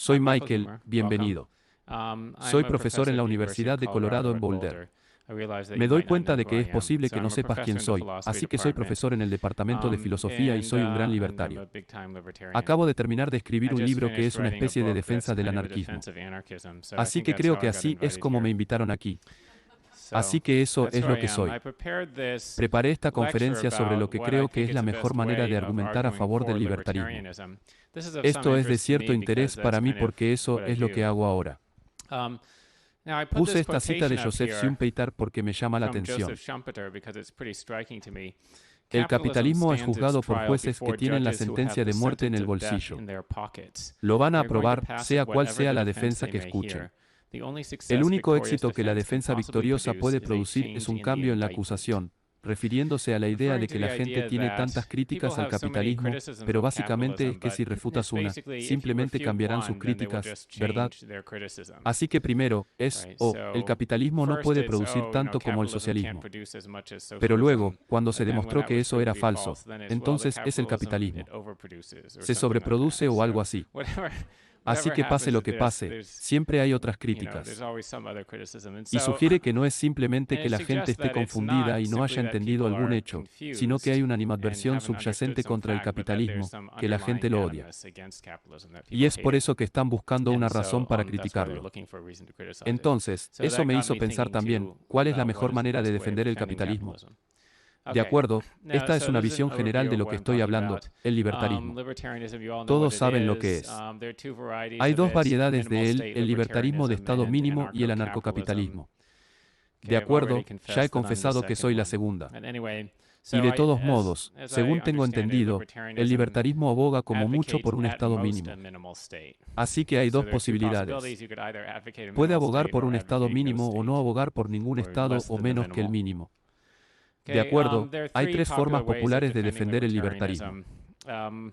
Soy Michael, bienvenido. Soy profesor en la Universidad de Colorado en Boulder. Me doy cuenta de que es posible que no sepas quién soy, así que soy profesor en el departamento de filosofía y soy un gran libertario. Acabo de terminar de escribir un libro que es una especie de defensa del anarquismo. Así que creo que así es como me invitaron aquí. Así que eso es lo que soy. Preparé esta conferencia sobre lo que creo que es la mejor manera de argumentar a favor del libertarismo. Esto es de cierto interés para mí porque eso es lo que hago ahora. Puse esta cita de Joseph Schumpeter porque me llama la atención. El capitalismo es juzgado por jueces que tienen la sentencia de muerte en el bolsillo. Lo van a aprobar, sea cual sea la defensa que escuchen. El único éxito que la defensa victoriosa puede producir es un cambio en la acusación, refiriéndose a la idea de que la gente tiene tantas críticas al capitalismo, pero básicamente es que si refutas una, simplemente cambiarán sus críticas, ¿verdad? Así que primero, el capitalismo no puede producir tanto como el socialismo. Pero luego, cuando se demostró que eso era falso, entonces es el capitalismo. Se sobreproduce o algo así. Así que pase lo que pase, siempre hay otras críticas. Y sugiere que no es simplemente que la gente esté confundida y no haya entendido algún hecho, sino que hay una animadversión subyacente contra el capitalismo, que la gente lo odia. Y es por eso que están buscando una razón para criticarlo. Entonces, eso me hizo pensar también, ¿cuál es la mejor manera de defender el capitalismo? De acuerdo, esta es una visión general de lo que estoy hablando, el libertarismo. Todos saben lo que es. Hay dos variedades de él, el libertarismo de estado mínimo y el anarcocapitalismo. De acuerdo, ya he confesado que soy la segunda. Y de todos modos, según tengo entendido, el libertarismo aboga como mucho por un estado mínimo. Así que hay dos posibilidades. Puede abogar por un estado mínimo o no abogar por ningún estado o menos que el mínimo. De acuerdo, hay tres formas populares de defender el libertarismo.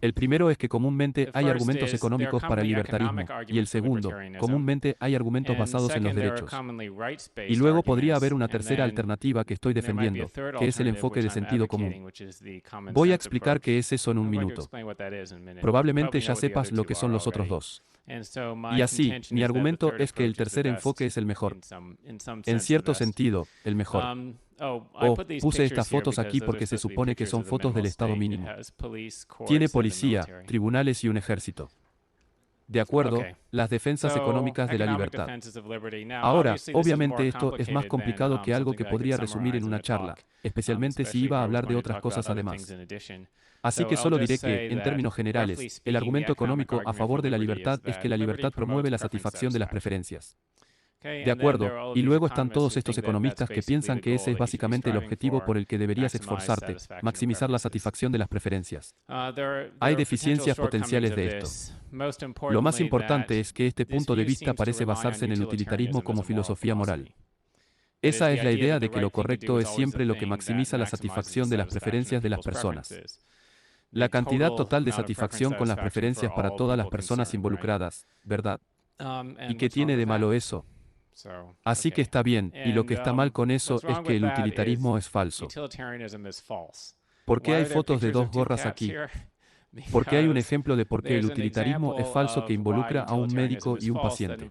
El primero es que comúnmente hay argumentos económicos para el libertarismo, y el segundo, comúnmente hay argumentos basados en los derechos. Y luego podría haber una tercera alternativa que estoy defendiendo, que es el enfoque de sentido común. Voy a explicar qué es eso en un minuto. Probablemente ya sepas lo que son los otros dos. Y así, mi argumento es que el tercer enfoque es el mejor. En cierto sentido, el mejor. Puse estas fotos aquí porque se supone que son fotos del estado mínimo. Tiene policía, tribunales y un ejército. De acuerdo, las defensas económicas de la libertad. Ahora, obviamente esto es más complicado que algo que podría resumir en una charla, especialmente si iba a hablar de otras cosas además. Así que solo diré que, en términos generales, el argumento económico a favor de la libertad es que la libertad promueve la satisfacción de las preferencias. De acuerdo, y luego están todos estos economistas que piensan que ese es básicamente el objetivo por el que deberías esforzarte, maximizar la satisfacción de las preferencias. Hay deficiencias potenciales de esto. Lo más importante es que este punto de vista parece basarse en el utilitarismo como filosofía moral. Esa es la idea de que lo correcto es siempre lo que maximiza la satisfacción de las preferencias de las personas. La cantidad total de satisfacción con las preferencias para todas las personas involucradas, ¿verdad? ¿Y qué tiene de malo eso? Así que está bien, y lo que está mal con eso es que el utilitarismo es falso. ¿Por qué hay fotos de dos gorras aquí? Porque hay un ejemplo de por qué el utilitarismo es falso que involucra a un médico y un paciente.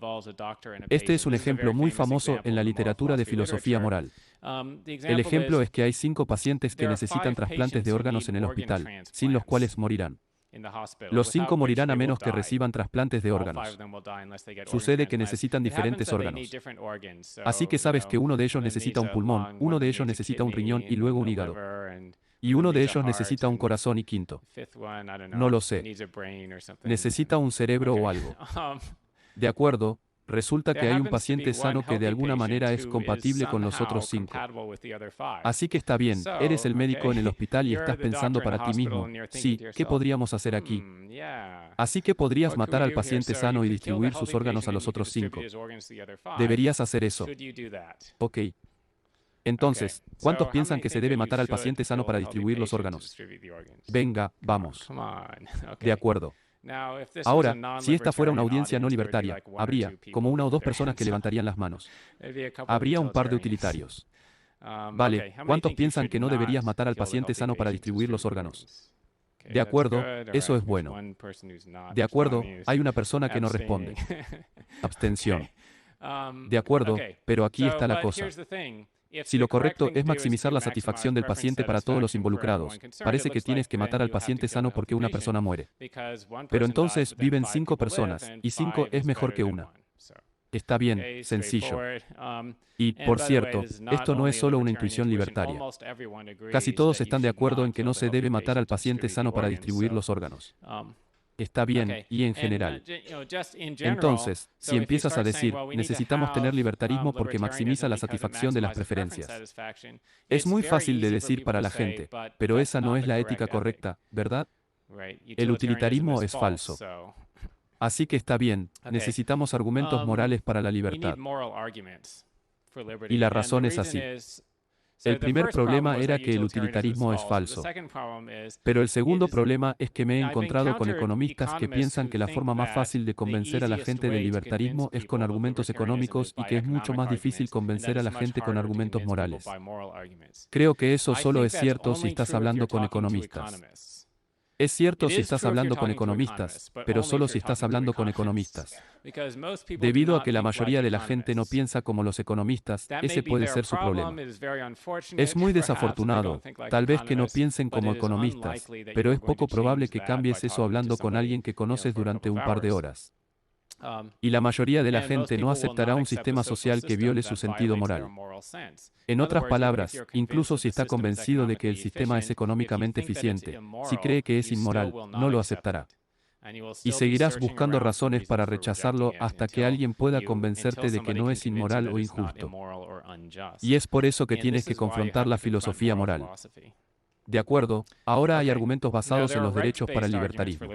Este es un ejemplo muy famoso en la literatura de filosofía moral. El ejemplo es que hay 5 pacientes que necesitan trasplantes de órganos en el hospital, sin los cuales morirán. Los 5 morirán a menos que reciban trasplantes de órganos. Sucede que necesitan diferentes órganos. Así que sabes que uno de ellos necesita un pulmón, uno de ellos necesita un riñón y luego un hígado. Y uno de ellos necesita un corazón y quinto. No lo sé. Necesita un cerebro o algo. De acuerdo, resulta que hay un paciente sano que de alguna manera es compatible con los otros 5. Así que está bien, eres el médico en el hospital y estás pensando para ti mismo, sí, ¿qué podríamos hacer aquí? Así que podrías matar al paciente sano y distribuir sus órganos a los otros 5. Deberías hacer eso. Ok. Entonces, ¿cuántos piensan que se debe matar al paciente sano para distribuir los órganos? Venga, vamos. De acuerdo. Ahora, si esta fuera una audiencia no libertaria, habría, como 1 o 2 personas que levantarían las manos. Habría un par de utilitarios. Vale, ¿cuántos piensan que no deberías matar al paciente sano para distribuir los órganos? De acuerdo, eso es bueno. De acuerdo, hay una persona que no responde. Abstención. De acuerdo, pero aquí está la cosa. Si lo correcto es maximizar la satisfacción del paciente para todos los involucrados, parece que tienes que matar al paciente sano porque una persona muere. Pero entonces viven 5 personas, y 5 es mejor que una. Está bien, sencillo. Y, por cierto, esto no es solo una intuición libertaria. Casi todos están de acuerdo en que no se debe matar al paciente sano para distribuir los órganos. Está bien, y en general. Entonces, si empiezas a decir, necesitamos tener libertarismo porque maximiza la satisfacción de las preferencias. Es muy fácil de decir para la gente, pero esa no es la ética correcta, ¿verdad? El utilitarismo es falso. Así que está bien, necesitamos argumentos morales para la libertad. Y la razón es así. El primer problema era que el utilitarismo es falso. Pero el segundo problema es que me he encontrado con economistas que piensan que la forma más fácil de convencer a la gente del libertarismo es con argumentos económicos y que es mucho más difícil convencer a la gente con argumentos morales. Creo que eso solo es cierto si estás hablando con economistas. Es cierto si estás hablando con economistas, pero solo si estás hablando con economistas. Debido a que la mayoría de la gente no piensa como los economistas, ese puede ser su problema. Es muy desafortunado, tal vez que no piensen como economistas, pero es poco probable que cambies eso hablando con alguien que conoces durante un par de horas. Y la mayoría de la gente no aceptará un sistema social que viole su sentido moral. En otras palabras, incluso si está convencido de que el sistema es económicamente eficiente, si cree que es inmoral, no lo aceptará. Y seguirás buscando razones para rechazarlo hasta que alguien pueda convencerte de que no es inmoral o injusto. Y es por eso que tienes que confrontar la filosofía moral. De acuerdo, ahora hay argumentos basados en los derechos para el libertarismo.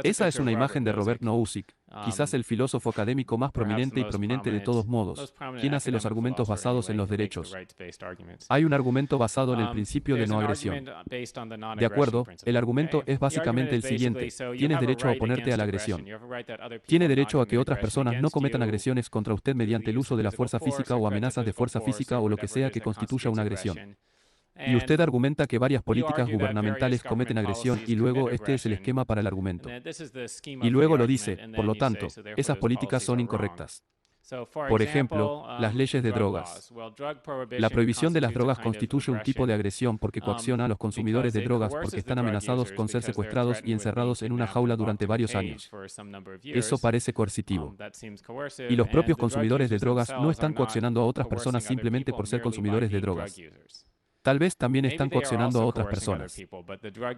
Esa es una imagen de Robert Nozick, quizás el filósofo académico más prominente y prominente de todos modos, quien hace los argumentos basados en los derechos. Hay un argumento basado en el principio de no agresión. De acuerdo, el argumento es básicamente el siguiente: tienes derecho a oponerte a la agresión. Tiene derecho a que otras personas no cometan agresiones contra usted mediante el uso de la fuerza física o amenazas de fuerza física o lo que sea que constituya una agresión. Y usted argumenta que varias políticas gubernamentales cometen agresión y luego este es el esquema para el argumento. Y luego lo dice, por lo tanto, esas políticas son incorrectas. Por ejemplo, las leyes de drogas. La prohibición de las drogas constituye un tipo de agresión porque coacciona a los consumidores de drogas porque están amenazados con ser secuestrados y encerrados en una jaula durante varios años. Eso parece coercitivo. Y los propios consumidores de drogas no están coaccionando a otras personas simplemente por ser consumidores de drogas. Tal vez también están coaccionando a otras personas.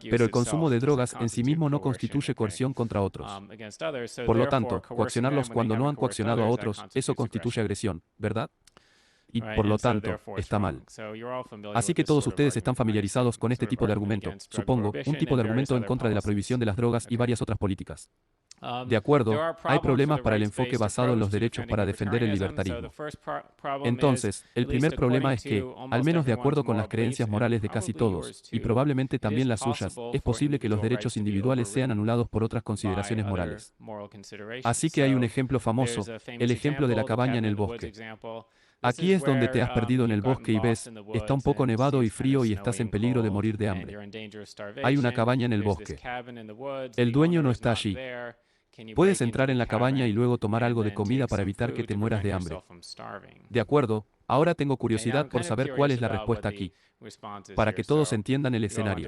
Pero el consumo de drogas en sí mismo no constituye coerción contra otros. Por lo tanto, coaccionarlos cuando no han coaccionado a otros, eso constituye agresión, ¿verdad? Y, por lo tanto, está mal. Así que todos ustedes están familiarizados con este tipo de argumento, supongo, un tipo de argumento en contra de la prohibición de las drogas y varias otras políticas. De acuerdo, hay problemas para el enfoque basado en los derechos para defender el libertarismo. Entonces, el primer problema es que, al menos de acuerdo con las creencias morales de casi todos, y probablemente también las suyas, es posible que los derechos individuales sean anulados por otras consideraciones morales. Así que hay un ejemplo famoso, el ejemplo de la cabaña en el bosque. Aquí es donde te has perdido en el bosque y ves, está un poco nevado y frío y estás en peligro de morir de hambre. Hay una cabaña en el bosque. El dueño no está allí. Puedes entrar en la cabaña y luego tomar algo de comida para evitar que te mueras de hambre. De acuerdo, ahora tengo curiosidad por saber cuál es la respuesta aquí, para que todos entiendan el escenario.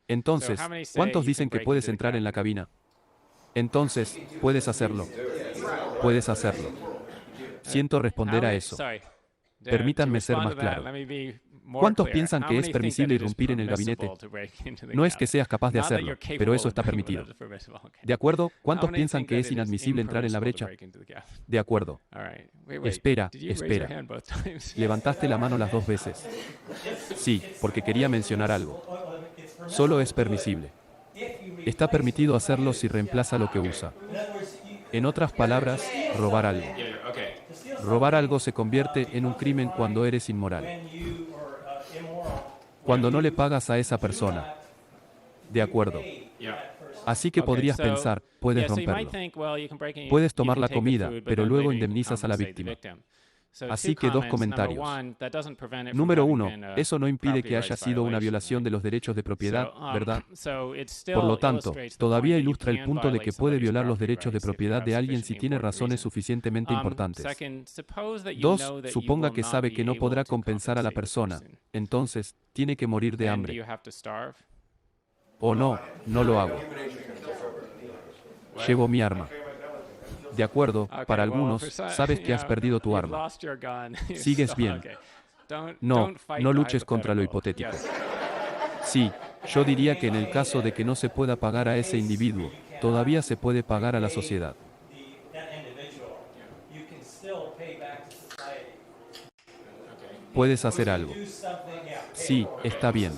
Entonces, ¿cuántos dicen que puedes entrar en la cabina? Entonces, puedes hacerlo. Puedes hacerlo. Siento responder a eso. Permítanme ser más claro. ¿Cuántos piensan que es permisible irrumpir en el gabinete? No es que seas capaz de hacerlo, pero eso está permitido. ¿De acuerdo? ¿Cuántos piensan que es inadmisible entrar en la brecha? De acuerdo. Espera, espera. Levantaste la mano las 2 veces. Sí, porque quería mencionar algo. Solo es permisible. Está permitido hacerlo si reemplaza lo que usa. En otras palabras, robar algo. Robar algo se convierte en un crimen cuando eres inmoral. Cuando no le pagas a esa persona. De acuerdo. Así que podrías pensar, puedes romperlo. Puedes tomar la comida, pero luego indemnizas a la víctima. Así que dos comentarios. Número uno, eso no impide que haya sido una violación de los derechos de propiedad, ¿verdad? Por lo tanto, todavía ilustra el punto de que puede violar los derechos de propiedad de alguien si tiene razones suficientemente importantes. Dos, suponga que sabe que no podrá compensar a la persona, entonces, tiene que morir de hambre. O no, no lo hago. Llevo mi arma. De acuerdo, para algunos, sabes que has perdido tu arma. Sigues bien. No, no luches contra lo hipotético. Sí, yo diría que en el caso de que no se pueda pagar a ese individuo, todavía se puede pagar a la sociedad. Puedes hacer algo. Sí, está bien.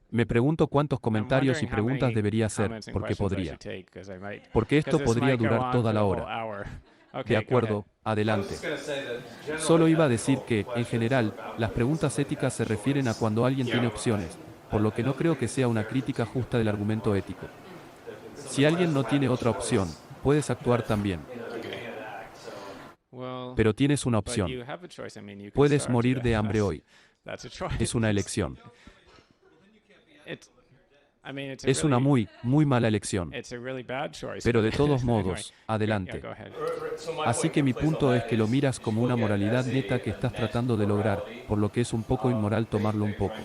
Me pregunto cuántos comentarios y preguntas debería hacer, porque podría. Porque esto podría durar toda la hora. De acuerdo, adelante. Solo iba a decir que, en general, las preguntas éticas se refieren a cuando alguien tiene opciones, por lo que no creo que sea una crítica justa del argumento ético. Si alguien no tiene otra opción, puedes actuar también. Pero tienes una opción. Puedes morir de hambre hoy. Es una elección. Es una muy, muy mala elección. Pero de todos modos, adelante. Así que mi punto es que lo miras como una moralidad neta que estás tratando de lograr, por lo que es un poco inmoral tomarlo un poco.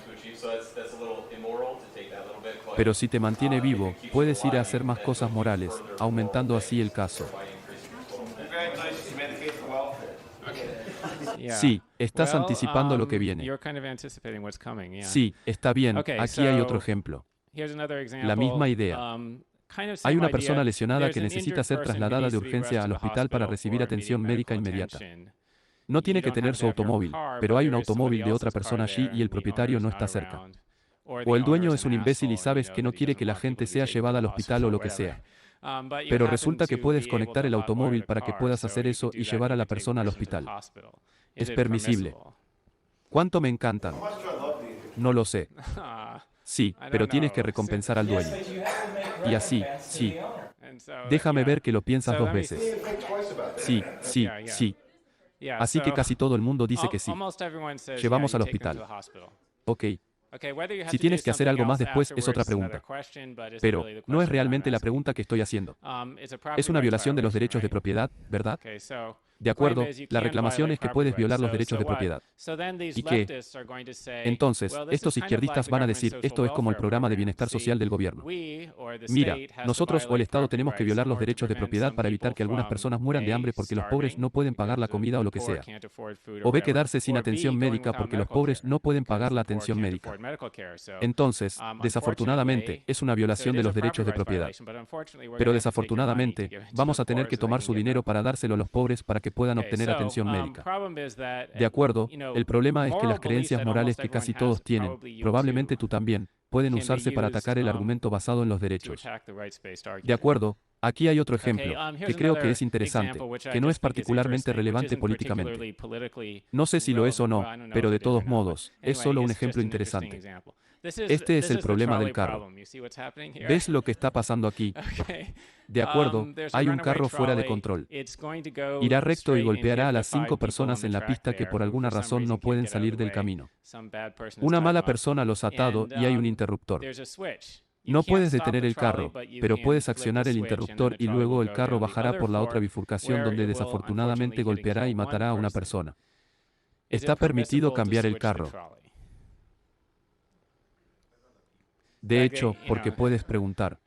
Pero si te mantiene vivo, puedes ir a hacer más cosas morales, aumentando así el caso. Sí, estás anticipando lo que viene. Sí, está bien, aquí hay otro ejemplo. La misma idea. Hay una persona lesionada que necesita ser trasladada de urgencia al hospital para recibir atención médica inmediata. No tiene que tener su automóvil, pero hay un automóvil de otra persona allí y el propietario no está cerca. O el dueño es un imbécil y sabes que no quiere que la gente sea llevada al hospital o lo que sea. Pero resulta que puedes conectar el automóvil para que puedas hacer eso y llevar a la persona al hospital. Es permisible. ¿Cuánto me encantan? No lo sé. Sí, pero tienes que recompensar al dueño. Y así, sí. Déjame ver que lo piensas dos veces. Sí, sí, sí. Así que casi todo el mundo dice que sí. Llevamos al hospital. Ok. Si tienes que hacer algo más después es otra pregunta. Pero, no es realmente la pregunta que estoy haciendo. Es una violación de los derechos de propiedad, ¿verdad? De acuerdo, la reclamación es que puedes violar los derechos de propiedad. ¿Y qué? Entonces, estos izquierdistas van a decir, esto es como el programa de bienestar social del gobierno. Mira, nosotros o el Estado tenemos que violar los derechos de propiedad para evitar que algunas personas mueran de hambre porque los pobres no pueden pagar la comida o lo que sea. O B, quedarse sin atención médica porque los pobres no pueden pagar la atención médica. Entonces, desafortunadamente, es una violación de los derechos de propiedad. Pero desafortunadamente, vamos a tener que tomar su dinero para dárselo a los pobres para que puedan obtener atención médica. De acuerdo, el problema es que las creencias morales que casi todos tienen, probablemente tú también, pueden usarse para atacar el argumento basado en los derechos. De acuerdo, aquí hay otro ejemplo, que creo que es interesante, que no es particularmente relevante políticamente. No sé si lo es o no, pero de todos modos, es solo un ejemplo interesante. Este es el problema del carro. ¿Ves lo que está pasando aquí? De acuerdo, hay un carro fuera de control. Irá recto y golpeará a las 5 personas en la pista que por alguna razón no pueden salir del camino. Una mala persona los ha atado y hay un interruptor. No puedes detener el carro, pero puedes accionar el interruptor y luego el carro bajará por la otra bifurcación donde desafortunadamente golpeará y matará a una persona. Está permitido cambiar el carro. De hecho, porque puedes preguntar.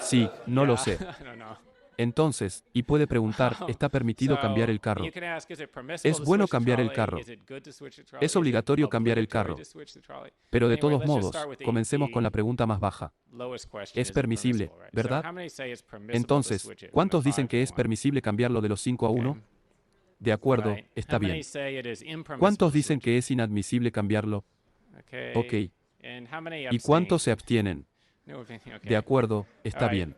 Sí, no lo sé. Entonces, y puede preguntar, ¿está permitido cambiar el carro? ¿Es bueno cambiar el carro? ¿Es obligatorio cambiar el carro? Pero de todos modos, comencemos con la pregunta más baja. ¿Es permisible, verdad? Entonces, ¿cuántos dicen que es permisible cambiarlo de los 5 a 1? De acuerdo, está bien. ¿Cuántos dicen que es inadmisible cambiarlo? Ok. ¿Y cuántos se abstienen? De acuerdo, está bien.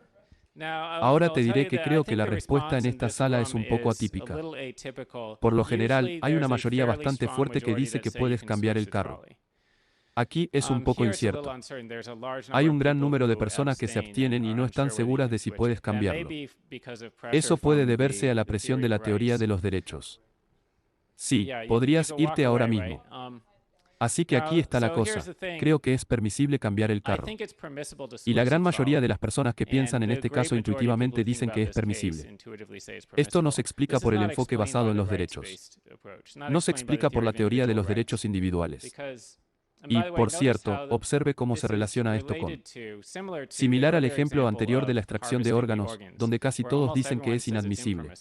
Ahora te diré que creo que la respuesta en esta sala es un poco atípica. Por lo general, hay una mayoría bastante fuerte que dice que puedes cambiar el carro. Aquí es un poco incierto. Hay un gran número de personas que se abstienen y no están seguras de si puedes cambiarlo. Eso puede deberse a la presión de la teoría de los derechos. Sí, podrías irte ahora mismo. Así que aquí está la cosa. Creo que es permisible cambiar el carro. Y la gran mayoría de las personas que piensan en este caso intuitivamente dicen que es permisible. Esto no se explica por el enfoque basado en los derechos. No se explica por la teoría de los derechos individuales. Y, por cierto, observe cómo se relaciona esto con. Similar al ejemplo anterior de la extracción de órganos, donde casi todos dicen que es inadmisible.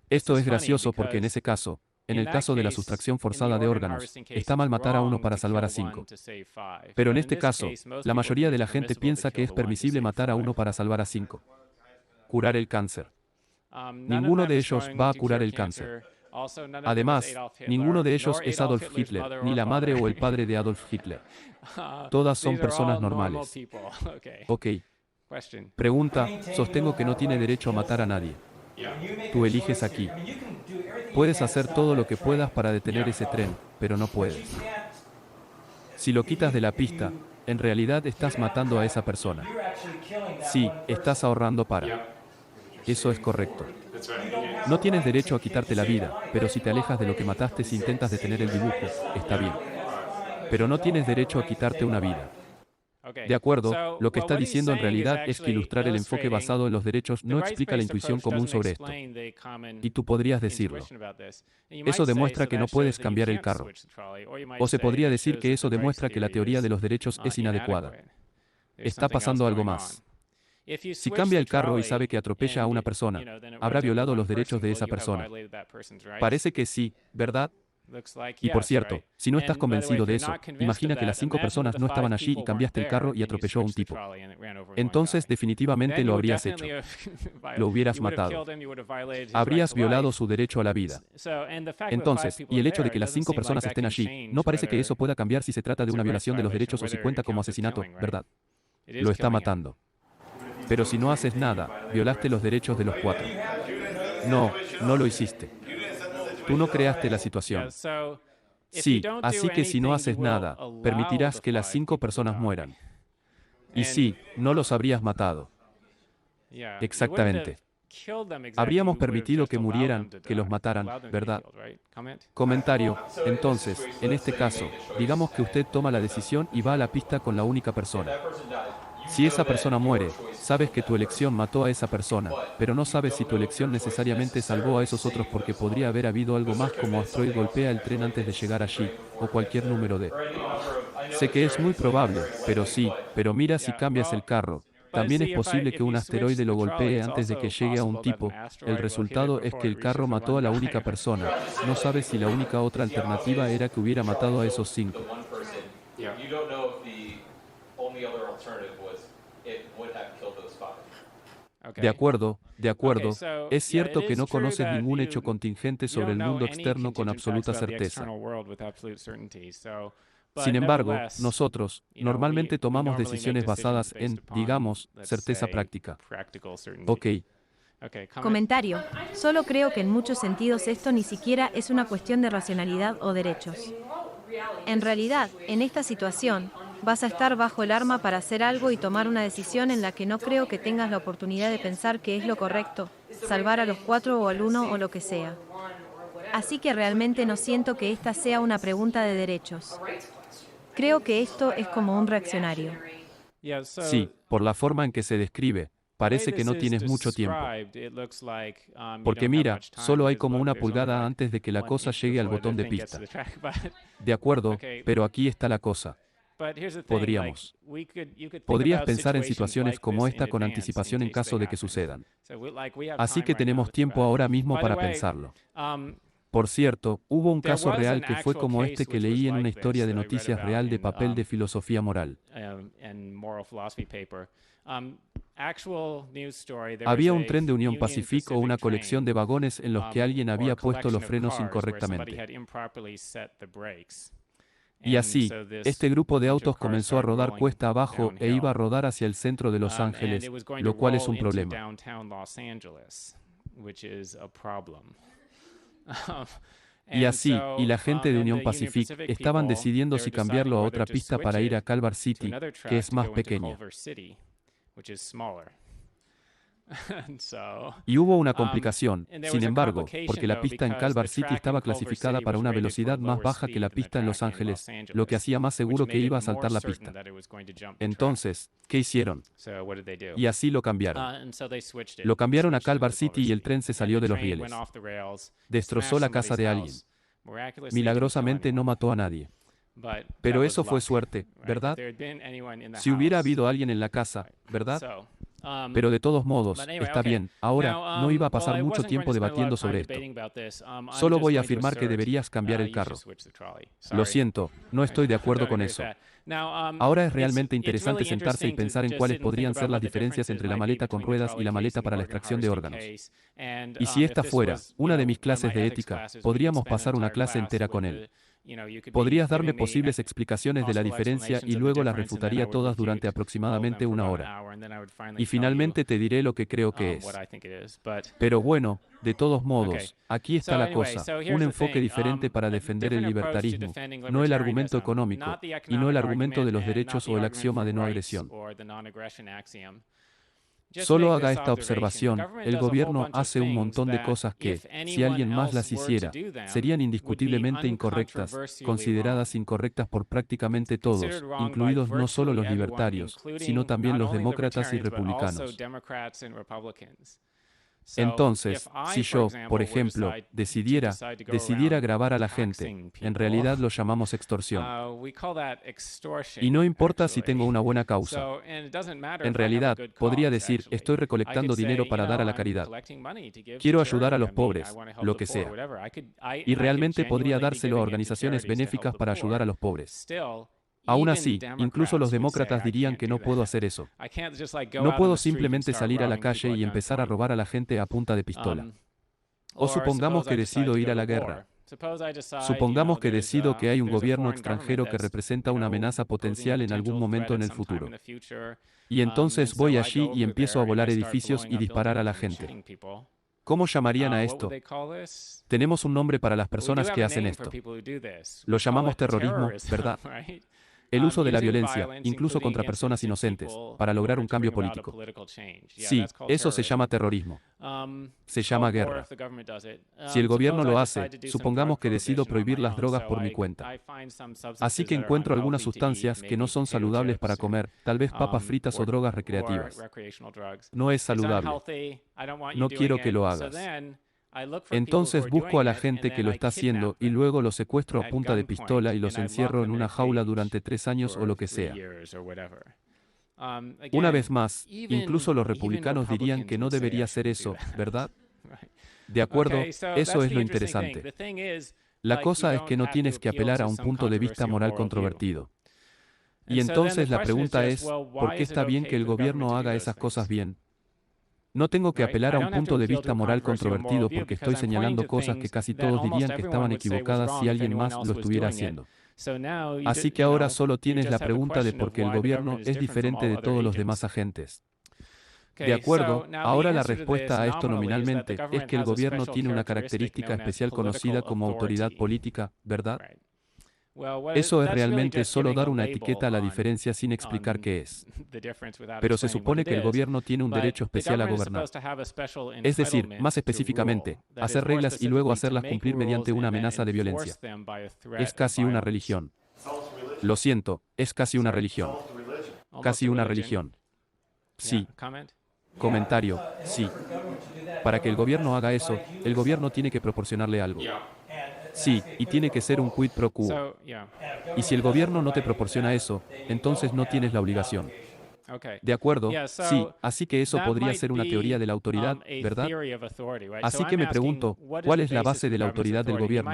Esto es gracioso porque en ese caso, en el caso de la sustracción forzada de órganos, está mal matar a uno para salvar a 5. Pero en este caso, la mayoría de la gente piensa que es permisible matar a uno para salvar a 5. Curar el cáncer. Ninguno de ellos va a curar el cáncer. Además, ninguno de ellos es Adolf Hitler, ni la madre o el padre de Adolf Hitler. Todas son personas normales. Ok. Pregunta, sostengo que no tiene derecho a matar a nadie. Tú eliges aquí. Puedes hacer todo lo que puedas para detener ese tren, pero no puedes. Si lo quitas de la pista, en realidad estás matando a esa persona. Sí, estás ahorrando para. Eso es correcto. No tienes derecho a quitarte la vida, pero si te alejas de lo que mataste si intentas detener el dibujo, está bien. Pero no tienes derecho a quitarte una vida. De acuerdo, lo que está diciendo en realidad es que ilustrar el enfoque basado en los derechos no explica la intuición común sobre esto. Y tú podrías decirlo. Eso demuestra que no puedes cambiar el carro. O se podría decir que eso demuestra que la teoría de los derechos es inadecuada. Está pasando algo más. Si cambia el carro y sabe que atropella a una persona, ¿habrá violado los derechos de esa persona? Parece que sí, ¿verdad? Y por cierto, si no estás convencido de eso, imagina que las 5 personas no estaban allí y cambiaste el carro y atropelló a un tipo. Entonces definitivamente lo habrías hecho. Lo hubieras matado. Habrías violado su derecho a la vida. Entonces, y el hecho de que las 5 personas estén allí, no parece que eso pueda cambiar si se trata de una violación de los derechos o si cuenta como asesinato, ¿verdad? Lo está matando. Pero si no haces nada, violaste los derechos de los 4. No, no lo hiciste. Tú no creaste la situación. Sí, así que si no haces nada, permitirás que las 5 personas mueran. Y sí, no los habrías matado. Exactamente. Habríamos permitido que murieran, que los mataran, ¿verdad? Comentario. Entonces, en este caso, digamos que usted toma la decisión y va a la pista con la única persona. Si esa persona muere, sabes que tu elección mató a esa persona, pero no sabes si tu elección necesariamente salvó a esos otros porque podría haber habido algo más como asteroide golpea el tren antes de llegar allí, o cualquier número de. Sé que es muy probable, pero sí, pero mira si cambias el carro. También es posible que un asteroide lo golpee antes de que llegue a un tipo. El resultado es que el carro mató a la única persona. No sabes si la única otra alternativa era que hubiera matado a esos 5. De acuerdo. Es cierto que no conoces ningún hecho contingente sobre el mundo externo con absoluta certeza. Sin embargo, nosotros, normalmente tomamos decisiones basadas en, digamos, certeza práctica. Ok. Comentario. Solo creo que en muchos sentidos esto ni siquiera es una cuestión de racionalidad o derechos. En realidad, en esta situación, vas a estar bajo el arma para hacer algo y tomar una decisión en la que no creo que tengas la oportunidad de pensar que es lo correcto, salvar a los 4 o al 1 o lo que sea. Así que realmente no siento que esta sea una pregunta de derechos. Creo que esto es como un reaccionario. Sí, por la forma en que se describe, parece que no tienes mucho tiempo. Porque mira, solo hay como una pulgada antes de que la cosa llegue al botón de pista. De acuerdo, pero aquí está la cosa. Podrías pensar en situaciones como esta con anticipación en caso de que sucedan. Así que tenemos tiempo ahora mismo para pensarlo. Por cierto, hubo un caso real que fue como este que leí en una historia de noticias real de papel de filosofía moral. Había un tren de Union Pacific o una colección de vagones en los que alguien había puesto los frenos incorrectamente. Y así, este grupo de autos comenzó a rodar cuesta abajo e iba a rodar hacia el centro de Los Ángeles, lo cual es un problema. Y así, y la gente de Union Pacific estaban decidiendo si cambiarlo a otra pista para ir a Culver City, que es más pequeña. Y hubo una complicación, sin embargo, porque la pista en Culver City estaba clasificada para una velocidad más baja que la pista en Los Ángeles, lo que hacía más seguro que iba a saltar la pista. Entonces, ¿qué hicieron? Y así lo cambiaron. Lo cambiaron a Culver City y el tren se salió de los rieles. Destrozó la casa de alguien. Milagrosamente no mató a nadie. Pero eso fue suerte, ¿verdad? Si hubiera habido alguien en la casa, ¿verdad? Pero de todos modos, está bien. Ahora, no iba a pasar mucho tiempo debatiendo sobre esto. Solo voy a afirmar que deberías cambiar el carro. Lo siento, no estoy de acuerdo con eso. Ahora es realmente interesante sentarse y pensar en cuáles podrían ser las diferencias entre la maleta con ruedas y la maleta para la extracción de órganos. Y si esta fuera una de mis clases de ética, podríamos pasar una clase entera con él. Podrías darme posibles explicaciones de la diferencia y luego las refutaría todas durante aproximadamente una hora. Y finalmente te diré lo que creo que es. Pero bueno, de todos modos, aquí está la cosa, un enfoque diferente para defender el libertarismo, no el argumento económico, y no el argumento de los derechos o el axioma de no agresión. Solo haga esta observación, el gobierno hace un montón de cosas que, si alguien más las hiciera, serían indiscutiblemente incorrectas, consideradas incorrectas por prácticamente todos, incluidos no solo los libertarios, sino también los demócratas y republicanos. Entonces, si yo, por ejemplo, decidiera grabar a la gente, en realidad lo llamamos extorsión. Y no importa si tengo una buena causa. En realidad, podría decir, estoy recolectando dinero para dar a la caridad. Quiero ayudar a los pobres, lo que sea. Y realmente podría dárselo a organizaciones benéficas para ayudar a los pobres. Aún así, incluso los demócratas dirían que no puedo hacer eso. No puedo simplemente salir a la calle y empezar a robar a la gente a punta de pistola. O supongamos que decido ir a la guerra. Supongamos que decido que hay un gobierno extranjero que representa una amenaza potencial en algún momento en el futuro. Y entonces voy allí y empiezo a volar edificios y disparar a la gente. ¿Cómo llamarían a esto? Tenemos un nombre para las personas que hacen esto. Lo llamamos terrorismo, ¿verdad? El uso de la violencia, incluso contra personas inocentes, para lograr un cambio político. Sí, eso se llama terrorismo. Se llama guerra. Si el gobierno lo hace, supongamos que decido prohibir las drogas por mi cuenta. Así que encuentro algunas sustancias que no son saludables para comer, tal vez papas fritas o drogas recreativas. No es saludable. No quiero que lo hagas. Entonces busco a la gente que lo está haciendo y luego los secuestro a punta de pistola y los encierro en una jaula durante 3 años o lo que sea. Una vez más, incluso los republicanos dirían que no debería hacer eso, ¿verdad? De acuerdo, eso es lo interesante. La cosa es que no tienes que apelar a un punto de vista moral controvertido. Y entonces la pregunta es, ¿por qué está bien que el gobierno haga esas cosas bien? No tengo que apelar a un punto de vista moral controvertido porque estoy señalando cosas que casi todos dirían que estaban equivocadas si alguien más lo estuviera haciendo. Así que ahora solo tienes la pregunta de por qué el gobierno es diferente de todos los demás agentes. De acuerdo, ahora la respuesta a esto nominalmente es que el gobierno tiene una característica especial conocida como autoridad política, ¿verdad? Eso es realmente solo dar una etiqueta a la diferencia sin explicar qué es. Pero se supone que el gobierno tiene un derecho especial a gobernar. Es decir, más específicamente, hacer reglas y luego hacerlas cumplir mediante una amenaza de violencia. Es casi una religión. Lo siento, es casi una religión. Casi una religión. Sí. Comentario, sí. Para que el gobierno haga eso, el gobierno tiene que proporcionarle algo. Sí, y tiene que ser un quid pro quo. Y si el gobierno no te proporciona eso, entonces no tienes la obligación. De acuerdo, sí, así que eso podría ser una teoría de la autoridad, ¿verdad? Así que me pregunto, ¿cuál es la base de la autoridad del gobierno?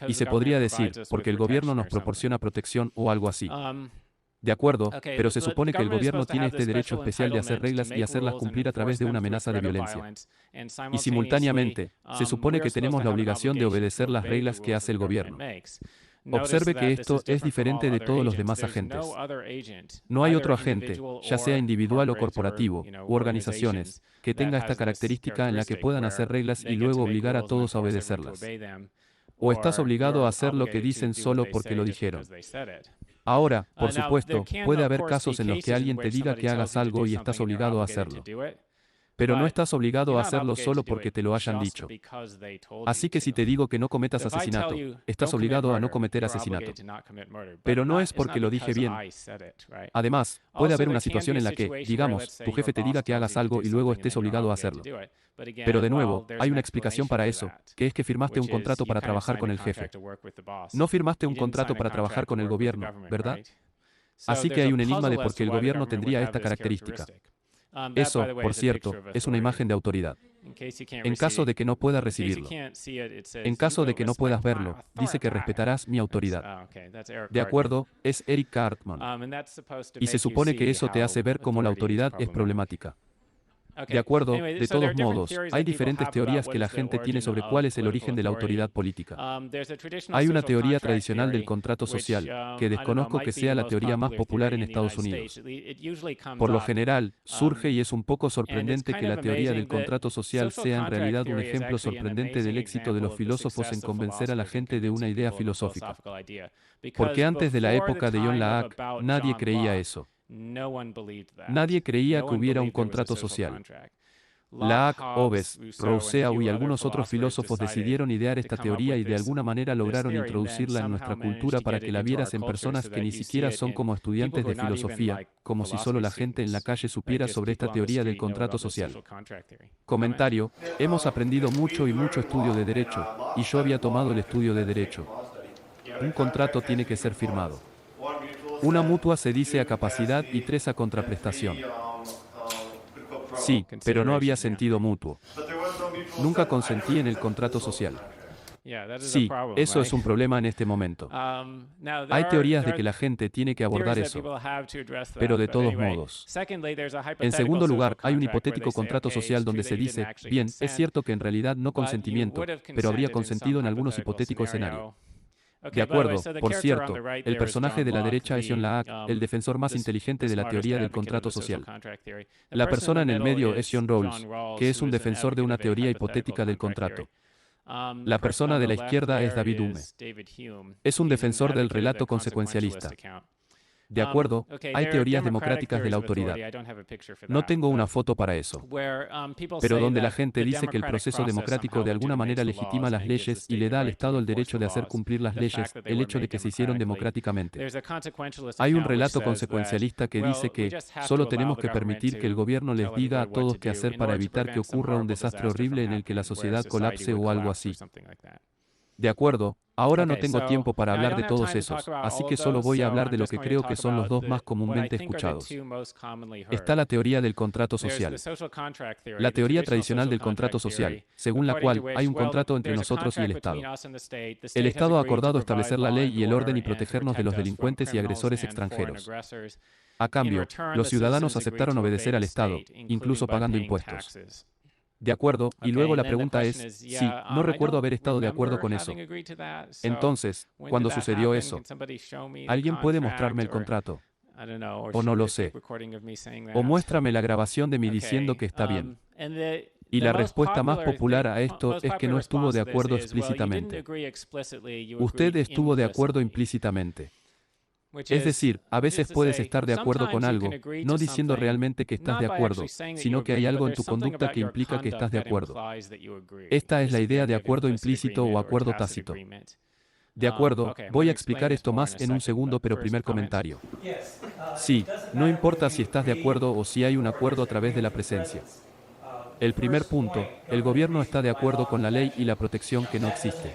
Y se podría decir, porque el gobierno nos proporciona protección o algo así. De acuerdo, pero se supone que el gobierno tiene este derecho especial de hacer reglas y hacerlas cumplir a través de una amenaza de violencia. Y simultáneamente, se supone que tenemos la obligación de obedecer las reglas que hace el gobierno. Observe que esto es diferente de todos los demás agentes. No hay otro agente, ya sea individual o corporativo, u organizaciones, que tenga esta característica en la que puedan hacer reglas y luego obligar a todos a obedecerlas. o estás obligado a hacer lo que dicen solo porque lo dijeron. Ahora, por supuesto, puede haber casos en los que alguien te diga que hagas algo y estás obligado a hacerlo. Pero no estás obligado a hacerlo solo porque te lo hayan dicho. Así que si te digo que no cometas asesinato, estás obligado a no cometer asesinato. Pero no es porque lo dije bien. Además, puede haber una situación en la que, digamos, tu jefe te diga que hagas algo y luego estés obligado a hacerlo. Pero de nuevo, hay una explicación para eso, que es que firmaste un contrato para trabajar con el jefe. No firmaste un contrato para trabajar con el gobierno, ¿verdad? Así que hay un enigma de por qué el gobierno tendría esta característica. Eso, por cierto, es una imagen de autoridad. En caso de que no puedas recibirlo, en caso de que no puedas verlo, dice que respetarás mi autoridad. De acuerdo, es Eric Cartman. Y se supone que eso te hace ver cómo la autoridad es problemática. De acuerdo, de todos modos, hay diferentes teorías que la gente tiene sobre cuál es el origen de la autoridad política. Hay una teoría tradicional del contrato social, que desconozco que sea la teoría más popular en Estados Unidos. Por lo general, surge y es un poco sorprendente que la teoría del contrato social sea en realidad un ejemplo sorprendente del éxito de los filósofos en convencer a la gente de una idea filosófica. Porque antes de la época de John Locke, nadie creía eso. Nadie creía que hubiera un contrato social. Locke, Hobbes, Rousseau y algunos otros filósofos decidieron idear esta teoría y de alguna manera lograron introducirla en nuestra cultura para que la vieras en personas que ni siquiera son como estudiantes de filosofía, como si solo la gente en la calle supiera sobre esta teoría del contrato social. Comentario: hemos aprendido mucho y mucho estudio de derecho, y yo había tomado el estudio de derecho. Un contrato tiene que ser firmado. Una mutua se dice a capacidad y 3 a contraprestación. Sí, pero no había sentido mutuo. Nunca consentí en el contrato social. Sí, eso es un problema en este momento. Hay teorías de que la gente tiene que abordar eso, pero de todos modos. En segundo lugar, hay un hipotético contrato social donde se dice, bien, es cierto que en realidad no consentimiento, pero habría consentido en algunos hipotéticos escenarios. De acuerdo, por cierto, el personaje de la derecha es John Locke, el defensor más inteligente de la teoría del contrato social. La persona en el medio es John Rawls, que es un defensor de una teoría hipotética del contrato. La persona de la izquierda es David Hume. Es un defensor del relato consecuencialista. De acuerdo, hay teorías democráticas de la autoridad. No tengo una foto para eso. Pero donde la gente dice que el proceso democrático de alguna manera legitima las leyes y le da al Estado el derecho de hacer cumplir las leyes, el hecho de que se hicieron democráticamente. Hay un relato consecuencialista que dice que solo tenemos que permitir que el gobierno les diga a todos qué hacer para evitar que ocurra un desastre horrible en el que la sociedad colapse o algo así. De acuerdo, ahora no tengo tiempo para hablar de todos esos, así que solo voy a hablar de lo que creo que son los dos más comúnmente escuchados. Está la teoría del contrato social. La teoría tradicional del contrato social, según la cual hay un contrato entre nosotros y el Estado. El Estado ha acordado establecer la ley y el orden y protegernos de los delincuentes y agresores extranjeros. A cambio, los ciudadanos aceptaron obedecer al Estado, incluso pagando impuestos. De acuerdo, y luego la pregunta es, sí, no recuerdo haber estado de acuerdo con eso. Entonces, cuando sucedió eso, ¿alguien puede mostrarme el contrato? O no lo sé. O muéstrame la grabación de mí diciendo que está bien. Y la respuesta más popular a esto es que no estuvo de acuerdo explícitamente. Usted estuvo de acuerdo implícitamente. Es decir, a veces puedes estar de acuerdo con algo, no diciendo realmente que estás de acuerdo, sino que hay algo en tu conducta que implica que estás de acuerdo. Esta es la idea de acuerdo implícito o acuerdo tácito. De acuerdo, voy a explicar esto más en un segundo, pero primer comentario. Sí, no importa si estás de acuerdo o si hay un acuerdo a través de la presencia. El primer punto, el gobierno está de acuerdo con la ley y la protección que no existe.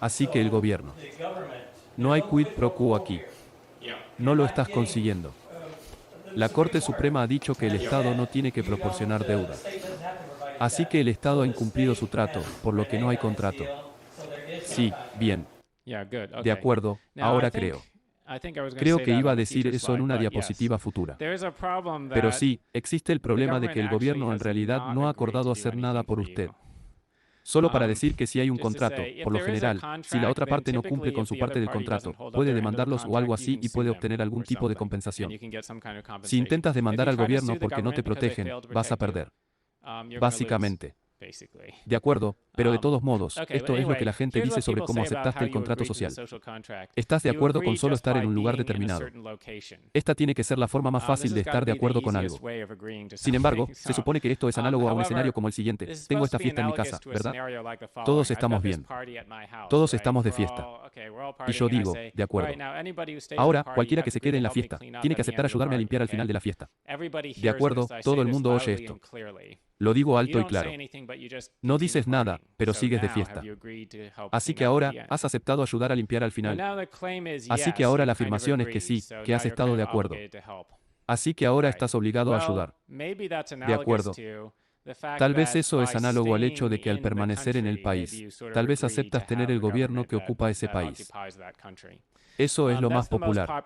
Así que el gobierno. No hay quid pro quo aquí. No lo estás consiguiendo. La Corte Suprema ha dicho que el Estado no tiene que proporcionar deuda. Así que el Estado ha incumplido su trato, por lo que no hay contrato. Sí, bien. De acuerdo, ahora creo. Creo que iba a decir eso en una diapositiva futura. Pero sí, existe el problema de que el gobierno en realidad no ha acordado hacer nada por usted. Solo para decir que si hay un contrato, por lo general, si la otra parte no cumple con su parte del contrato, puede demandarlos o algo así y puede obtener algún tipo de compensación. Si intentas demandar al gobierno porque no te protegen, vas a perder. Básicamente. De acuerdo, pero de todos modos, esto es lo que la gente dice sobre cómo aceptaste el contrato social. Estás de acuerdo con solo estar en un lugar determinado. Esta tiene que ser la forma más fácil de estar de acuerdo con algo. Sin embargo, se supone que esto es análogo a un escenario como el siguiente. Tengo esta fiesta en mi casa, ¿verdad? Todos estamos bien. Todos estamos de fiesta. Y yo digo, de acuerdo. Ahora, cualquiera que se quede en la fiesta, tiene que aceptar ayudarme a limpiar al final de la fiesta. De acuerdo, todo el mundo oye esto. Lo digo alto y claro. No dices nada, pero sigues de fiesta. Así que ahora, has aceptado ayudar a limpiar al final. Así que ahora la afirmación es que sí, que has estado de acuerdo. Así que ahora estás obligado a ayudar. De acuerdo. Tal vez eso es análogo al hecho de que al permanecer en el país, tal vez aceptas tener el gobierno que ocupa ese país. Eso es lo más popular.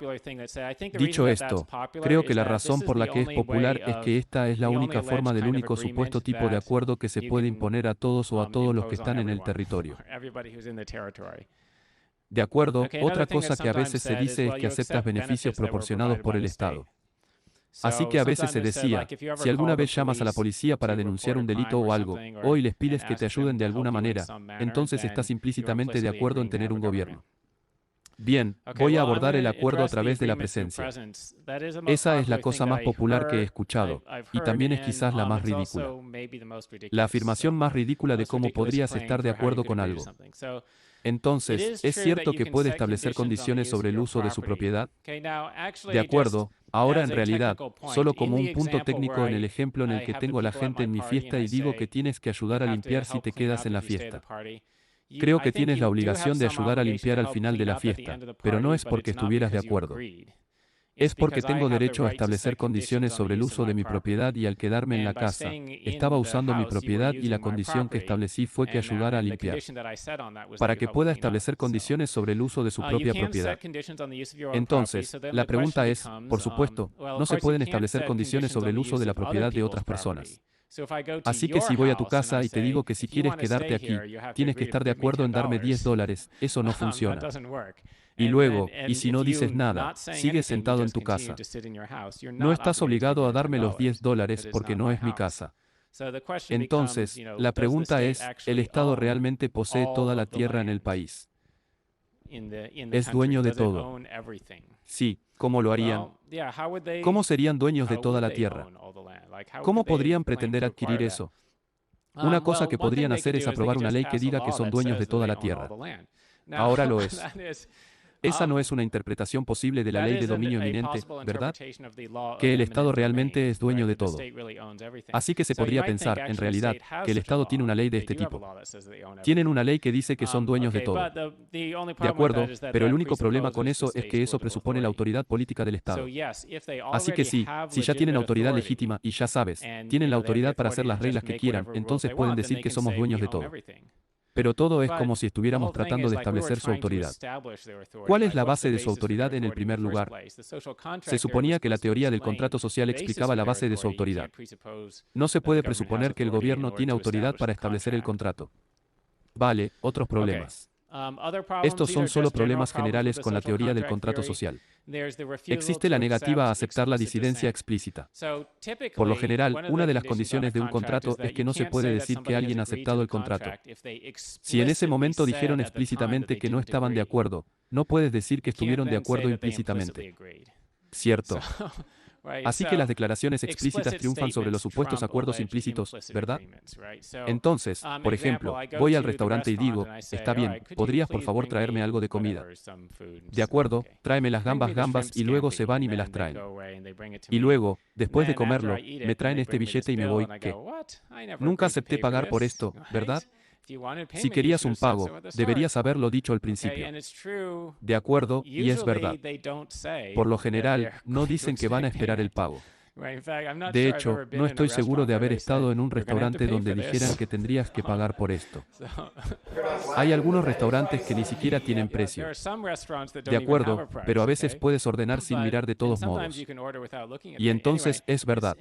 Dicho esto, creo que la razón por la que es popular es que esta es la única forma del único supuesto tipo de acuerdo que se puede imponer a todos o a todos los que están en el territorio. De acuerdo, otra cosa que a veces se dice es que aceptas beneficios proporcionados por el Estado. Así que a veces se decía, si alguna vez llamas a la policía para denunciar un delito o algo, o y les pides que te ayuden de alguna manera, entonces estás implícitamente de acuerdo en tener un gobierno. Bien, voy a abordar el acuerdo a través de la presencia. Esa es la cosa más popular que he escuchado, y también es quizás la más ridícula. La afirmación más ridícula de cómo podrías estar de acuerdo con algo. Entonces, ¿es cierto que puede establecer condiciones sobre el uso de su propiedad? De acuerdo, ahora en realidad, solo como un punto técnico en el ejemplo en el que tengo a la gente en mi fiesta y digo que tienes que ayudar a limpiar si te quedas en la fiesta. Creo que tienes la obligación de ayudar a limpiar al final de la fiesta, pero no es porque estuvieras de acuerdo. Es porque tengo derecho a establecer condiciones sobre el uso de mi propiedad y al quedarme en la casa, estaba usando mi propiedad y la condición que establecí fue que ayudara a limpiar. Para que pueda establecer condiciones sobre el uso de su propia propiedad. Entonces, la pregunta es, por supuesto, no se pueden establecer condiciones sobre el uso de la propiedad de otras personas. Así que si voy a tu casa y te digo que si quieres quedarte aquí, tienes que estar de acuerdo en darme $10, eso no funciona. Y luego, y si no dices nada, sigues sentado en tu casa. No estás obligado a darme los $10 porque no es mi casa. Entonces, la pregunta es, ¿el Estado realmente posee toda la tierra en el país? ¿Es dueño de todo? Sí, ¿cómo lo harían? ¿Cómo serían dueños de toda la tierra? ¿Cómo podrían pretender adquirir eso? Una cosa que podrían hacer es aprobar una ley que diga que son dueños de toda la tierra. Ahora lo es. Esa no es una interpretación posible de la ley de dominio eminente, ¿verdad? Que el Estado realmente es dueño de todo. Así que se podría pensar, en realidad, que el Estado tiene una ley de este tipo. Tienen una ley que dice que son dueños de todo. De acuerdo, pero el único problema con eso es que eso presupone la autoridad política del Estado. Así que sí, si ya tienen autoridad legítima y ya sabes, tienen la autoridad para hacer las reglas que quieran, entonces pueden decir que somos dueños de todo. Pero todo es como si estuviéramos tratando de establecer su autoridad. ¿Cuál es la base de su autoridad en el primer lugar? Se suponía que la teoría del contrato social explicaba la base de su autoridad. No se puede presuponer que el gobierno tiene autoridad para establecer el contrato. Vale, otros problemas. Estos son solo problemas generales con la teoría del contrato social. Existe la negativa a aceptar la disidencia explícita. Por lo general, una de las condiciones de un contrato es que no se puede decir que alguien ha aceptado el contrato. Si en ese momento dijeron explícitamente que no estaban de acuerdo, no puedes decir que estuvieron de acuerdo implícitamente. ¿Cierto? Así que las declaraciones explícitas triunfan sobre los supuestos acuerdos implícitos, ¿verdad? Entonces, por ejemplo, voy al restaurante y digo, está bien, ¿podrías por favor traerme algo de comida? De acuerdo, tráeme las gambas y luego se van y me las traen. Y luego, después de comerlo, me traen este billete y me voy, ¿qué? Nunca acepté pagar por esto, ¿verdad? Si querías un pago, deberías haberlo dicho al principio. De acuerdo, y es verdad. Por lo general, no dicen que van a esperar el pago. De hecho, no estoy seguro de haber estado en un restaurante donde dijeran que tendrías que pagar por esto. Hay algunos restaurantes que ni siquiera tienen precio. De acuerdo, pero a veces puedes ordenar sin mirar de todos modos. Y entonces es verdad.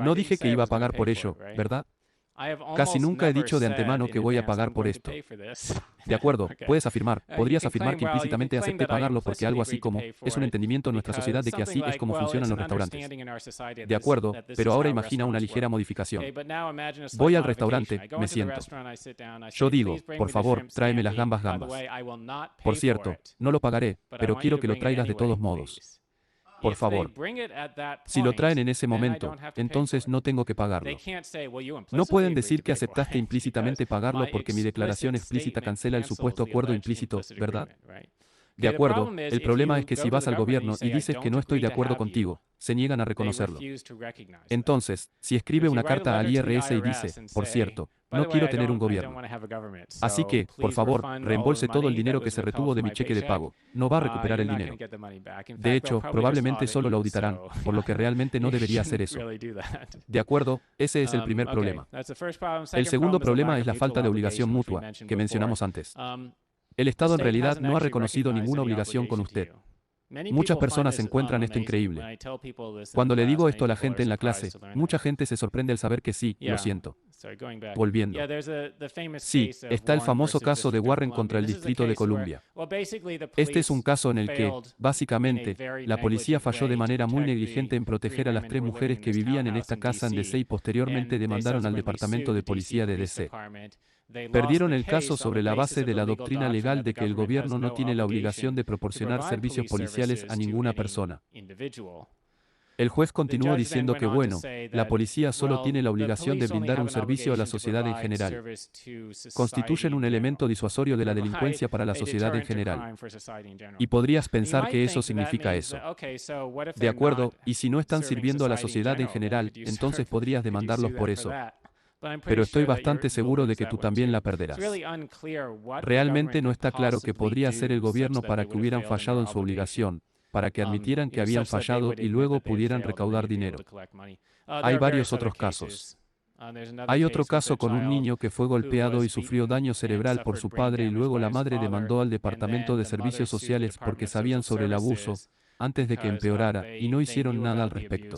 No dije que iba a pagar por ello, ¿verdad? Casi nunca he dicho de antemano que voy a pagar por esto. De acuerdo, puedes afirmar, podrías afirmar que implícitamente acepté pagarlo porque algo así como, es un entendimiento en nuestra sociedad de que así es como funcionan los restaurantes. De acuerdo, pero ahora imagina una ligera modificación. Voy al restaurante, me siento. Yo digo, por favor, tráeme las gambas. Por cierto, no lo pagaré, pero quiero que lo traigas de todos modos. Por favor. Si lo traen en ese momento, entonces no tengo que pagarlo. No pueden decir que aceptaste implícitamente pagarlo porque mi declaración explícita cancela el supuesto acuerdo implícito, ¿verdad? De acuerdo, el problema es que si vas al gobierno y dices que no estoy de acuerdo contigo, se niegan a reconocerlo. Entonces, si escribe una carta al IRS y dice, por cierto, no quiero tener un gobierno. Así que, por favor, reembolse todo el dinero que se retuvo de mi cheque de pago. No va a recuperar el dinero. De hecho, probablemente solo lo auditarán, por lo que realmente no debería hacer eso. De acuerdo, ese es el primer problema. El segundo problema es la falta de obligación mutua, que mencionamos antes. El Estado en realidad no ha reconocido ninguna obligación con usted. Muchas personas encuentran esto increíble. Cuando le digo esto a la gente en la clase, mucha gente se sorprende al saber que sí, lo siento. Volviendo. Sí, está el famoso caso de Warren contra el Distrito de Columbia. Este es un caso en el que, básicamente, la policía falló de manera muy negligente en proteger a las 3 mujeres que vivían en esta casa en D.C. y posteriormente demandaron al Departamento de Policía de D.C. Perdieron el caso sobre la base de la doctrina legal de que el gobierno no tiene la obligación de proporcionar servicios policiales a ninguna persona. El juez continuó diciendo que bueno, la policía solo tiene la obligación de brindar un servicio a la sociedad en general. Constituyen un elemento disuasorio de la delincuencia para la sociedad en general. Y podrías pensar que eso significa eso. De acuerdo, y si no están sirviendo a la sociedad en general, entonces podrías demandarlos por eso. Pero estoy bastante seguro de que tú también la perderás. Realmente no está claro qué podría hacer el gobierno para que hubieran fallado en su obligación, para que admitieran que habían fallado y luego pudieran recaudar dinero. Hay varios otros casos. Hay otro caso con un niño que fue golpeado y sufrió daño cerebral por su padre y luego la madre demandó al Departamento de Servicios Sociales porque sabían sobre el abuso, antes de que empeorara, y no hicieron nada al respecto.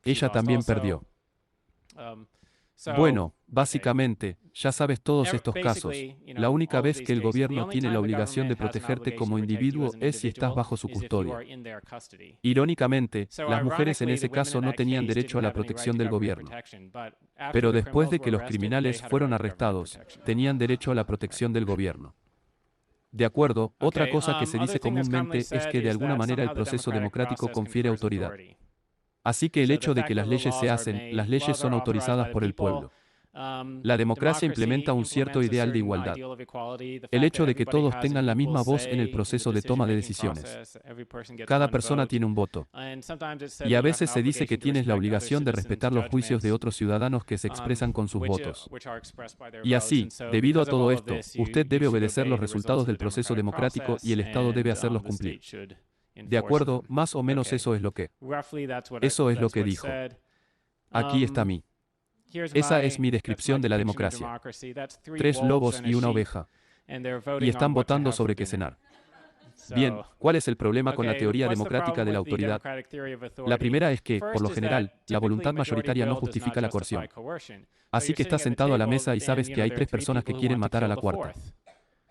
Ella también perdió. Bueno, básicamente, ya sabes todos estos casos. La única vez que el gobierno tiene la obligación de protegerte como individuo es si estás bajo su custodia. Irónicamente, las mujeres en ese caso no tenían derecho a la protección del gobierno. Pero después de que los criminales fueron arrestados, tenían derecho a la protección del gobierno. De acuerdo, otra cosa que se dice comúnmente es que de alguna manera el proceso democrático confiere autoridad. Así que el hecho de que las leyes se hacen, las leyes son autorizadas por el pueblo. La democracia implementa un cierto ideal de igualdad. El hecho de que todos tengan la misma voz en el proceso de toma de decisiones. Cada persona tiene un voto. Y a veces se dice que tienes la obligación de respetar los juicios de otros ciudadanos que se expresan con sus votos. Y así, debido a todo esto, usted debe obedecer los resultados del proceso democrático y el Estado debe hacerlos cumplir. De acuerdo, más o menos eso es lo que dijo. Aquí está mí. Esa es mi descripción de la democracia. 3 lobos y una oveja. Y están votando sobre qué cenar. Bien, ¿cuál es el problema con la teoría democrática de la autoridad? La primera es que, por lo general, la voluntad mayoritaria no justifica la coerción. Así que estás sentado a la mesa y sabes que hay 3 personas que quieren matar a la cuarta.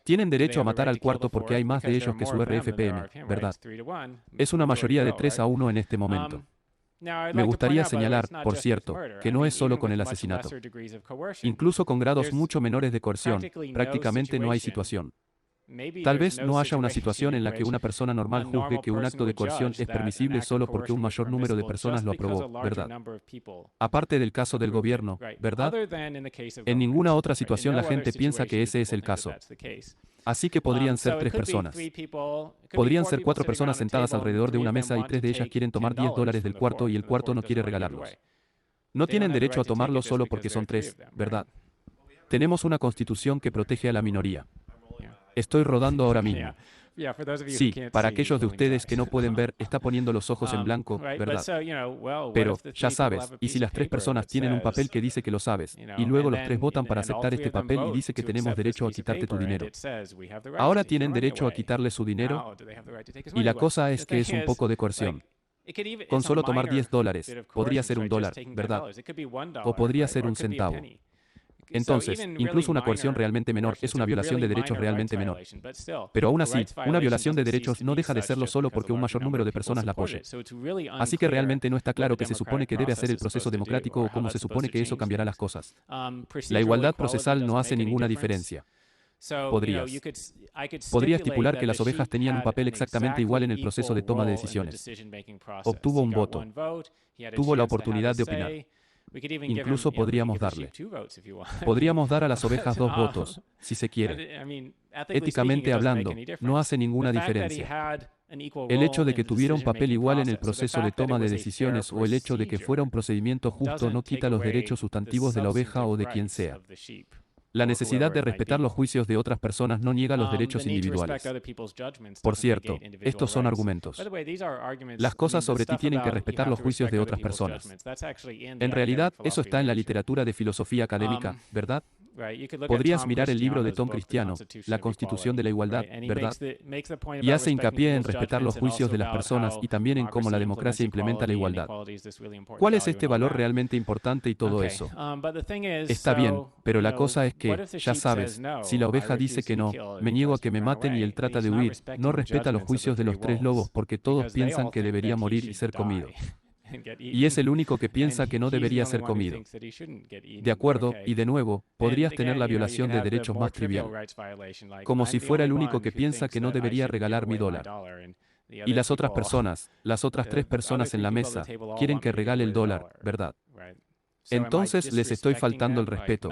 Tienen derecho a matar al cuarto porque hay más de ellos que su RFPM, ¿verdad? Es una mayoría de 3-1 en este momento. Me gustaría señalar, por cierto, que no es solo con el asesinato. Incluso con grados mucho menores de coerción, prácticamente no hay situación. Tal vez no haya una situación en la que una persona normal juzgue que un acto de coerción es permisible solo porque un mayor número de personas lo aprobó, ¿verdad? Aparte del caso del gobierno, ¿verdad? En ninguna otra situación la gente piensa que ese es el caso. Así que podrían ser 3 personas. Podrían ser 4 personas sentadas alrededor de una mesa y 3 de ellas quieren tomar $10 del cuarto y el cuarto no quiere regalarlos. No tienen derecho a tomarlos solo porque son 3, ¿verdad? Tenemos una constitución que protege a la minoría. Estoy rodando ahora mismo. Sí, para aquellos de ustedes que no pueden ver, está poniendo los ojos en blanco, ¿verdad? Pero, ya sabes, y si las 3 personas tienen un papel que dice que lo sabes, y luego los 3 votan para aceptar este papel y dice que tenemos derecho a quitarte tu dinero. ¿Ahora tienen derecho a quitarle su dinero? Y la cosa es que es un poco de coerción. Con solo tomar $10, podría ser $1, ¿verdad? O podría ser un centavo. Entonces, incluso una coerción realmente menor es una violación de derechos realmente menor. Pero aún así, una violación de derechos no deja de serlo solo porque un mayor número de personas la apoye. Así que realmente no está claro qué se supone que debe hacer el proceso democrático o cómo se supone que eso cambiará las cosas. La igualdad procesal no hace ninguna diferencia. Podría estipular que las ovejas tenían un papel exactamente igual en el proceso de toma de decisiones. Obtuvo un voto. Tuvo la oportunidad de opinar. Incluso podríamos dar a las ovejas 2 votos, si se quiere. Éticamente hablando, no hace ninguna diferencia. El hecho de que tuviera un papel igual en el proceso de toma de decisiones o el hecho de que fuera un procedimiento justo no quita los derechos sustantivos de la oveja o de quien sea. La necesidad de respetar los juicios de otras personas no niega los derechos individuales. Por cierto, estos son argumentos. Las cosas sobre ti tienen que respetar los juicios de otras personas. En realidad, eso está en la literatura de filosofía académica, ¿verdad? Podrías mirar el libro de Tom Cristiano, La Constitución de la Igualdad, ¿verdad? Y hace hincapié en respetar los juicios de las personas y también en cómo la democracia implementa la igualdad. ¿Cuál es este valor realmente importante y todo eso? Está bien, pero la cosa es que, ya sabes, si la oveja dice que no, me niego a que me maten y él trata de huir, no respeta los juicios de los 3 lobos porque todos piensan que debería morir y ser comido. Y es el único que piensa que no debería ser comido. De acuerdo, y de nuevo, podrías tener la violación de derechos más trivial. Como si fuera el único que piensa que no debería regalar mi dólar. Y las otras personas, las otras 3 personas en la mesa, quieren que regale el dólar, ¿verdad? Entonces les estoy faltando el respeto.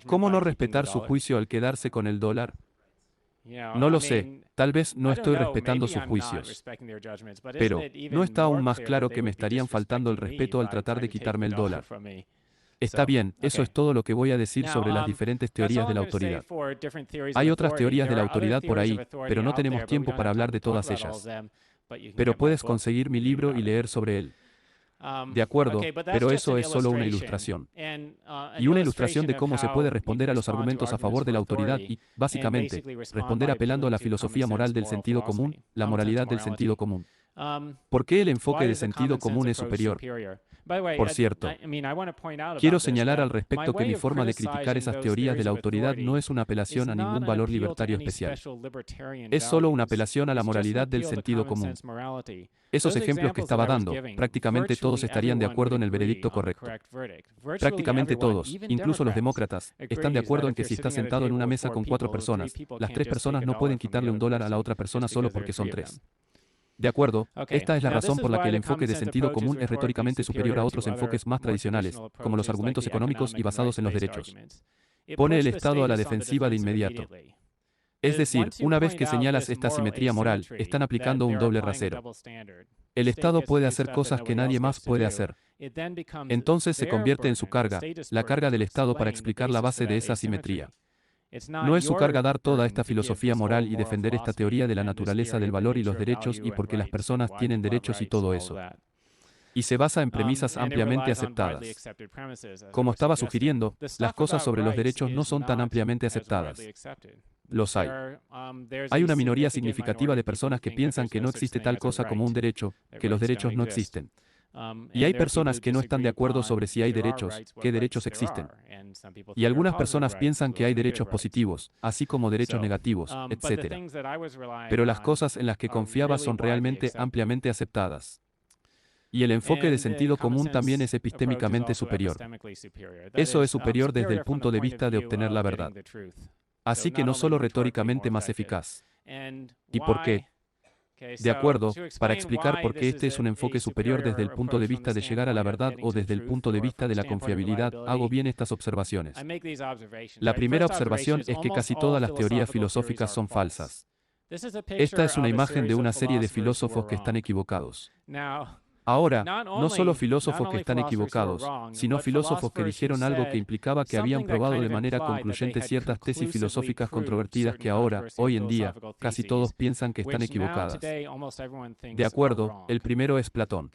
¿Cómo no respetar su juicio al quedarse con el dólar? No lo sé, tal vez no estoy respetando sus juicios. Pero, ¿no está aún más claro que me estarían faltando el respeto al tratar de quitarme el dólar? Está bien, eso es todo lo que voy a decir sobre las diferentes teorías de la autoridad. Hay otras teorías de la autoridad por ahí, pero no tenemos tiempo para hablar de todas ellas. Pero puedes conseguir mi libro y leer sobre él. De acuerdo, pero eso es solo una ilustración. Y una ilustración de cómo se puede responder a los argumentos a favor de la autoridad y, básicamente, responder apelando a la filosofía moral del sentido común, la moralidad del sentido común. ¿Por qué el enfoque de sentido común es superior? Por cierto, quiero señalar al respecto que mi forma de criticar esas teorías de la autoridad no es una apelación a ningún valor libertario especial. Es solo una apelación a la moralidad del sentido común. Esos ejemplos que estaba dando, prácticamente todos estarían de acuerdo en el veredicto correcto. Prácticamente todos, incluso los demócratas, están de acuerdo en que si estás sentado en una mesa con 4 personas, las 3 personas no pueden quitarle $1 a la otra persona solo porque son 3. De acuerdo, esta es la razón por la que el enfoque de sentido común es retóricamente superior a otros enfoques más tradicionales, como los argumentos económicos y basados en los derechos. Pone el Estado a la defensiva de inmediato. Es decir, una vez que señalas esta simetría moral, están aplicando un doble rasero. El Estado puede hacer cosas que nadie más puede hacer. Entonces se convierte en su carga, la carga del Estado para explicar la base de esa simetría. No es su carga dar toda esta filosofía moral y defender esta teoría de la naturaleza del valor y los derechos y porque las personas tienen derechos y todo eso. Y se basa en premisas ampliamente aceptadas. Como estaba sugiriendo, las cosas sobre los derechos no son tan ampliamente aceptadas. Los hay. Hay una minoría significativa de personas que piensan que no existe tal cosa como un derecho, que los derechos no existen. Y hay personas que no están de acuerdo sobre si hay derechos, qué derechos existen. Y algunas personas piensan que hay derechos positivos, así como derechos negativos, etc. Pero las cosas en las que confiaba son realmente ampliamente aceptadas. Y el enfoque de sentido común también es epistémicamente superior. Eso es superior desde el punto de vista de obtener la verdad. Así que no solo retóricamente más eficaz. ¿Y por qué? De acuerdo, para explicar por qué este es un enfoque superior desde el punto de vista de llegar a la verdad o desde el punto de vista de la confiabilidad, hago bien estas observaciones. La primera observación es que casi todas las teorías filosóficas son falsas. Esta es una imagen de una serie de filósofos que están equivocados. Ahora, no solo filósofos que están equivocados, sino filósofos que dijeron algo que implicaba que habían probado de manera concluyente ciertas tesis filosóficas controvertidas que ahora, hoy en día, casi todos piensan que están equivocadas. De acuerdo, el primero es Platón.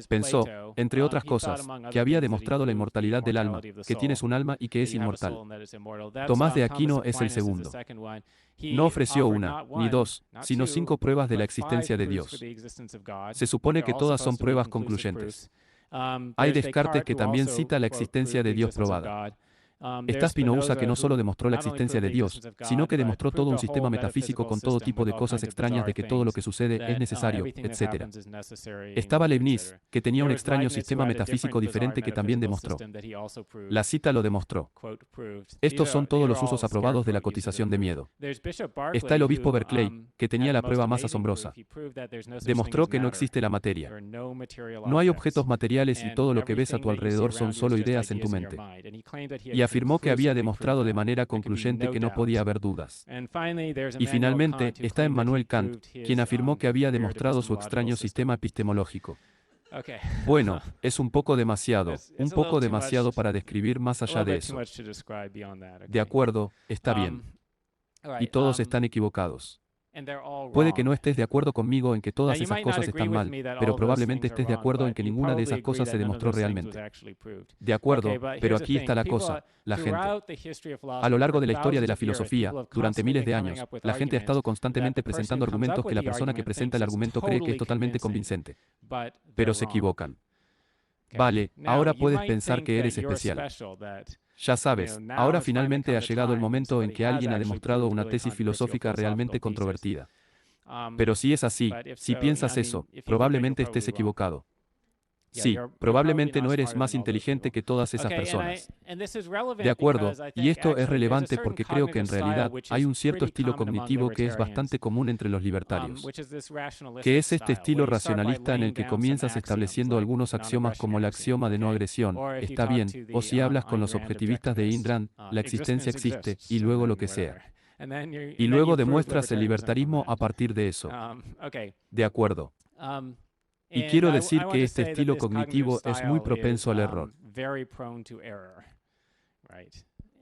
Pensó, entre otras cosas, que había demostrado la inmortalidad del alma, que tienes un alma y que es inmortal. Tomás de Aquino es el segundo. No ofreció una, ni dos, sino 5 pruebas de la existencia de Dios. Se supone que todas son pruebas concluyentes. Hay Descartes que también cita la existencia de Dios probada. Está Spinoza que no solo demostró la existencia de Dios, sino que demostró todo un sistema metafísico con todo tipo de cosas extrañas de que todo lo que sucede es necesario, etc. Estaba Leibniz, que tenía un extraño sistema metafísico diferente que también demostró. La cita lo demostró. Estos son todos los usos aprobados de la cotización de miedo. Está el obispo Berkeley, que tenía la prueba más asombrosa. Demostró que no existe la materia. No hay objetos materiales y todo lo que ves a tu alrededor son solo ideas en tu mente. Y afirmó que había demostrado de manera concluyente que no podía haber dudas. Y finalmente está Emmanuel Kant, quien afirmó que había demostrado su extraño sistema epistemológico. Bueno, es un poco demasiado para describir más allá de eso. De acuerdo, está bien. Y todos están equivocados. Puede que no estés de acuerdo conmigo en que todas esas cosas están mal, pero probablemente estés de acuerdo en que ninguna de esas cosas se demostró realmente. De acuerdo, pero aquí está la cosa, la gente. A lo largo de la historia de la filosofía, durante miles de años, la gente ha estado constantemente presentando argumentos que la persona que presenta el argumento cree que es totalmente convincente. Pero se equivocan. Vale, ahora puedes pensar que eres especial. Ya sabes, ahora finalmente ha llegado el momento en que alguien ha demostrado una tesis filosófica realmente controvertida. Pero si es así, si piensas eso, probablemente estés equivocado. Sí, probablemente no eres más inteligente que todas esas personas. De acuerdo, y esto es relevante porque creo que en realidad hay un cierto estilo cognitivo que es bastante común entre los libertarios, que es este estilo racionalista en el que comienzas estableciendo algunos axiomas como el axioma de no agresión, está bien, o si hablas con los objetivistas de Ayn Rand, la existencia existe, y luego lo que sea. Y luego demuestras el libertarismo a partir de eso. De acuerdo. Y quiero decir que este estilo cognitivo es muy propenso al error.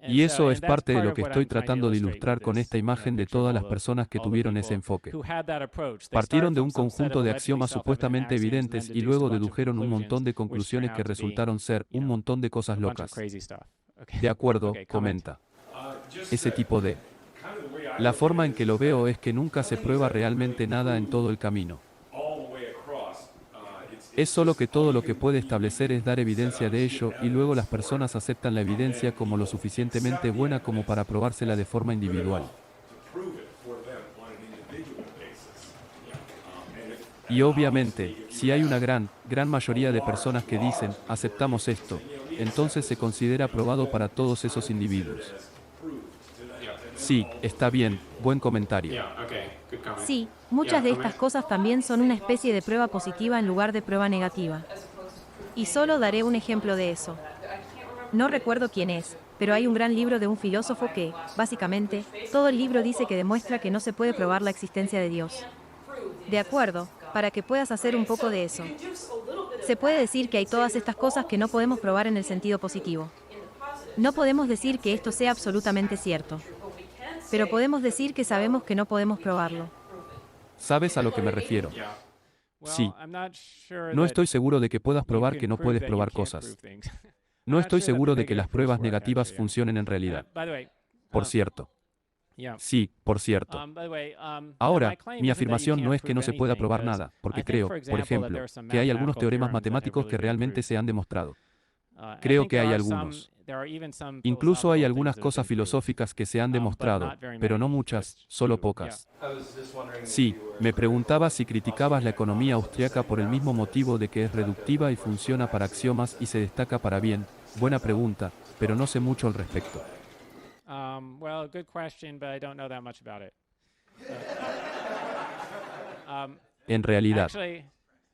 Y eso es parte de lo que estoy tratando de ilustrar con esta imagen de todas las personas que tuvieron ese enfoque. Partieron de un conjunto de axiomas supuestamente evidentes y luego dedujeron un montón de conclusiones que resultaron ser un montón de cosas locas. De acuerdo, comenta. Ese tipo de... La forma en que lo veo es que nunca se prueba realmente nada en todo el camino. Es solo que todo lo que puede establecer es dar evidencia de ello y luego las personas aceptan la evidencia como lo suficientemente buena como para probársela de forma individual. Y obviamente, si hay una gran mayoría de personas que dicen, aceptamos esto, entonces se considera probado para todos esos individuos. Sí, está bien, buen comentario. Sí, muchas de estas cosas también son una especie de prueba positiva en lugar de prueba negativa. Y solo daré un ejemplo de eso. No recuerdo quién es, pero hay un gran libro de un filósofo que, básicamente, todo el libro dice que demuestra que no se puede probar la existencia de Dios. De acuerdo, para que puedas hacer un poco de eso. Se puede decir que hay todas estas cosas que no podemos probar en el sentido positivo. No podemos decir que esto sea absolutamente cierto. Pero podemos decir que sabemos que no podemos probarlo. ¿Sabes a lo que me refiero? Sí. No estoy seguro de que puedas probar que no puedes probar cosas. No estoy seguro de que las pruebas negativas funcionen en realidad. Por cierto. Sí, por cierto. Ahora, mi afirmación no es que no se pueda probar nada, porque creo, por ejemplo, que hay algunos teoremas matemáticos que realmente se han demostrado. Creo que hay algunos. Incluso hay algunas cosas filosóficas que se han demostrado, pero no muchas, solo pocas. Sí, me preguntaba si criticabas la economía austriaca por el mismo motivo de que es reductiva y funciona para axiomas y se destaca para bien. Buena pregunta, pero no sé mucho al respecto. En realidad,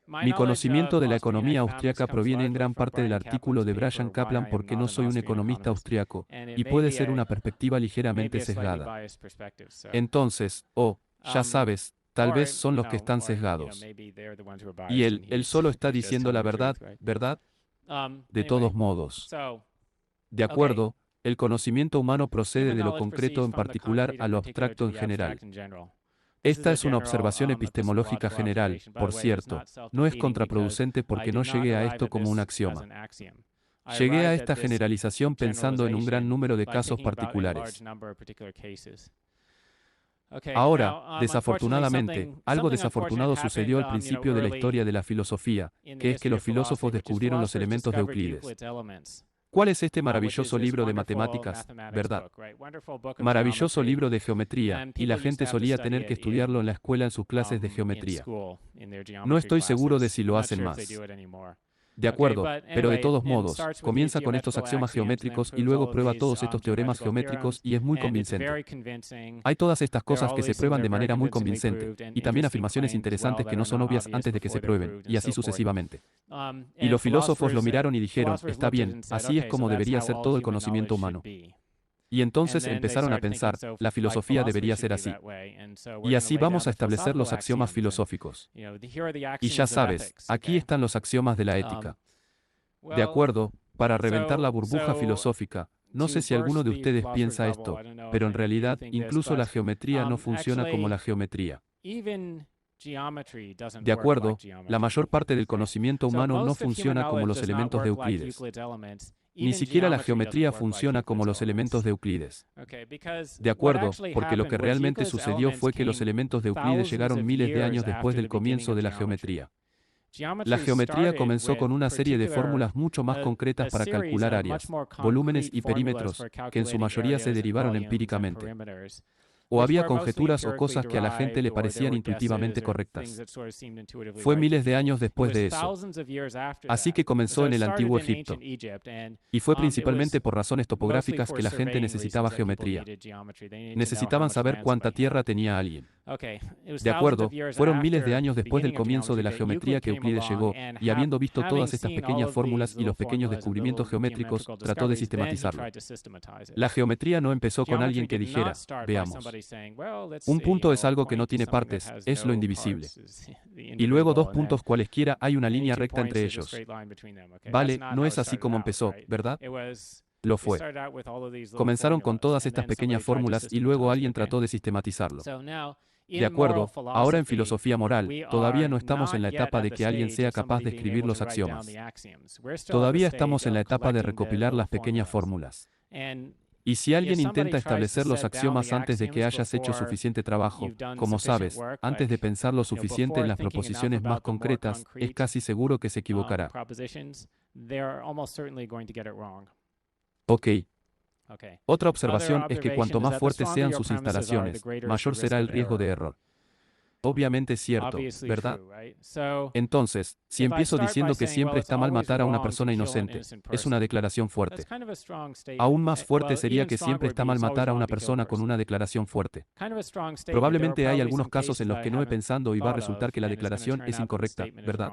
mi conocimiento de la economía austriaca proviene en gran parte del artículo de Bryan Caplan porque no soy un economista austriaco, y puede ser una perspectiva ligeramente sesgada. Entonces, ya sabes, Tal vez son los que están sesgados. Y él solo está diciendo la verdad, ¿verdad? De todos modos. De acuerdo, el conocimiento humano procede de lo concreto en particular a lo abstracto en general. Esta es una observación epistemológica general, por cierto. No es contraproducente porque no llegué a esto como un axioma. Llegué a esta generalización pensando en un gran número de casos particulares. Ahora, desafortunadamente, algo desafortunado sucedió al principio de la historia de la filosofía, que es que los filósofos descubrieron los elementos de Euclides. ¿Cuál es este maravilloso libro de matemáticas, verdad? Maravilloso libro de geometría, y la gente solía tener que estudiarlo en la escuela en sus clases de geometría. No estoy seguro de si lo hacen más. De acuerdo, pero de todos modos, comienza con estos axiomas geométricos y luego prueba todos estos teoremas geométricos y es muy convincente. Hay todas estas cosas que se prueban de manera muy convincente, y también afirmaciones interesantes que no son obvias antes de que se prueben, y así sucesivamente. Y los filósofos lo miraron y dijeron, está bien, así es como debería ser todo el conocimiento humano. Y entonces empezaron a pensar, la filosofía debería ser así. Y así vamos a establecer los axiomas filosóficos. Y ya sabes, aquí están los axiomas de la ética. De acuerdo, para reventar la burbuja filosófica, no sé si alguno de ustedes piensa esto, pero en realidad, incluso la geometría no funciona como la geometría. De acuerdo, la mayor parte del conocimiento humano no funciona como los elementos de Euclides. Ni siquiera la geometría funciona como los elementos de Euclides. De acuerdo, porque lo que realmente sucedió fue que los elementos de Euclides llegaron miles de años después del comienzo de la geometría. La geometría comenzó con una serie de fórmulas mucho más concretas para calcular áreas, volúmenes y perímetros, que en su mayoría se derivaron empíricamente. O había conjeturas o cosas que a la gente le parecían intuitivamente correctas. Fue miles de años después de eso. Así que comenzó en el antiguo Egipto. Y fue principalmente por razones topográficas que la gente necesitaba geometría. Necesitaban saber cuánta tierra tenía alguien. De acuerdo, fueron miles de años después del comienzo de la geometría que Euclides llegó, y habiendo visto todas estas pequeñas fórmulas y los pequeños descubrimientos geométricos, trató de sistematizarlo. La geometría no empezó con alguien que dijera, veamos. Un punto es algo que no tiene partes, es lo indivisible. Y luego dos puntos cualesquiera hay una línea recta entre ellos. Vale, no es así como empezó, ¿verdad? Lo fue. Comenzaron con todas estas pequeñas fórmulas y luego alguien trató de sistematizarlo. De acuerdo, ahora en filosofía moral, todavía no estamos en la etapa de que alguien sea capaz de escribir los axiomas. Todavía estamos en la etapa de recopilar las pequeñas fórmulas. Y si alguien intenta establecer los axiomas antes de que hayas hecho suficiente trabajo, como sabes, antes de pensar lo suficiente en las proposiciones más concretas, es casi seguro que se equivocará. Ok. Otra observación es que cuanto más fuertes sean sus instalaciones, mayor será el riesgo de error. Obviamente es cierto, ¿verdad? Entonces, si empiezo diciendo que siempre está mal matar a una persona inocente, es una declaración fuerte. Aún más fuerte sería que siempre está mal matar a una persona con una declaración fuerte. Probablemente hay algunos casos en los que no he pensado y va a resultar que la declaración es incorrecta, ¿verdad?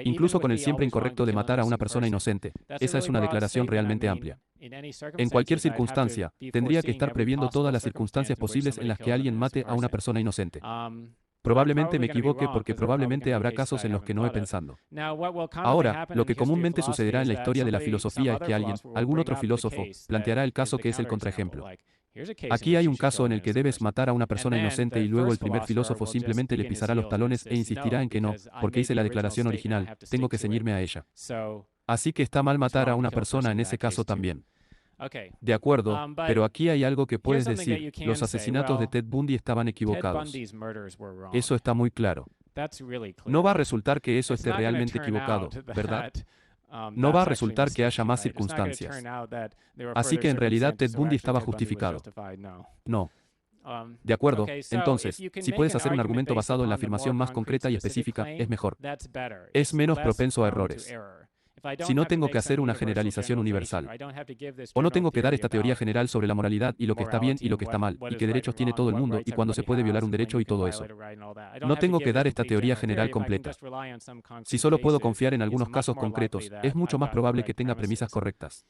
Incluso con el siempre incorrecto de matar a una persona inocente, esa es una declaración realmente amplia. En cualquier circunstancia, tendría que estar previendo todas las circunstancias posibles en las que alguien mate a una persona inocente. Probablemente me equivoque porque probablemente habrá casos en los que no he pensado. Ahora, lo que comúnmente sucederá en la historia de la filosofía es que algún otro filósofo, planteará el caso que es el contraejemplo. Aquí hay un caso en el que debes matar a una persona inocente y luego el primer filósofo simplemente le pisará los talones e insistirá en que no, porque hice la declaración original, tengo que ceñirme a ella. Así que está mal matar a una persona en ese caso también. De acuerdo, pero aquí hay algo que puedes decir, los asesinatos de Ted Bundy estaban equivocados. Eso está muy claro. No va a resultar que eso esté realmente equivocado, ¿verdad? No va a resultar que haya más circunstancias. Así que en realidad Ted Bundy estaba justificado. No. De acuerdo, entonces, si puedes hacer un argumento basado en la afirmación más concreta y específica, es mejor. Es menos propenso a errores. Si no tengo que hacer una generalización universal. O no tengo que dar esta teoría general sobre la moralidad y lo que está bien y lo que está mal, y qué derechos tiene todo el mundo y cuándo se puede violar un derecho y todo eso. No tengo que dar esta teoría general completa. Si solo puedo confiar en algunos casos concretos, es mucho más probable que tenga premisas correctas.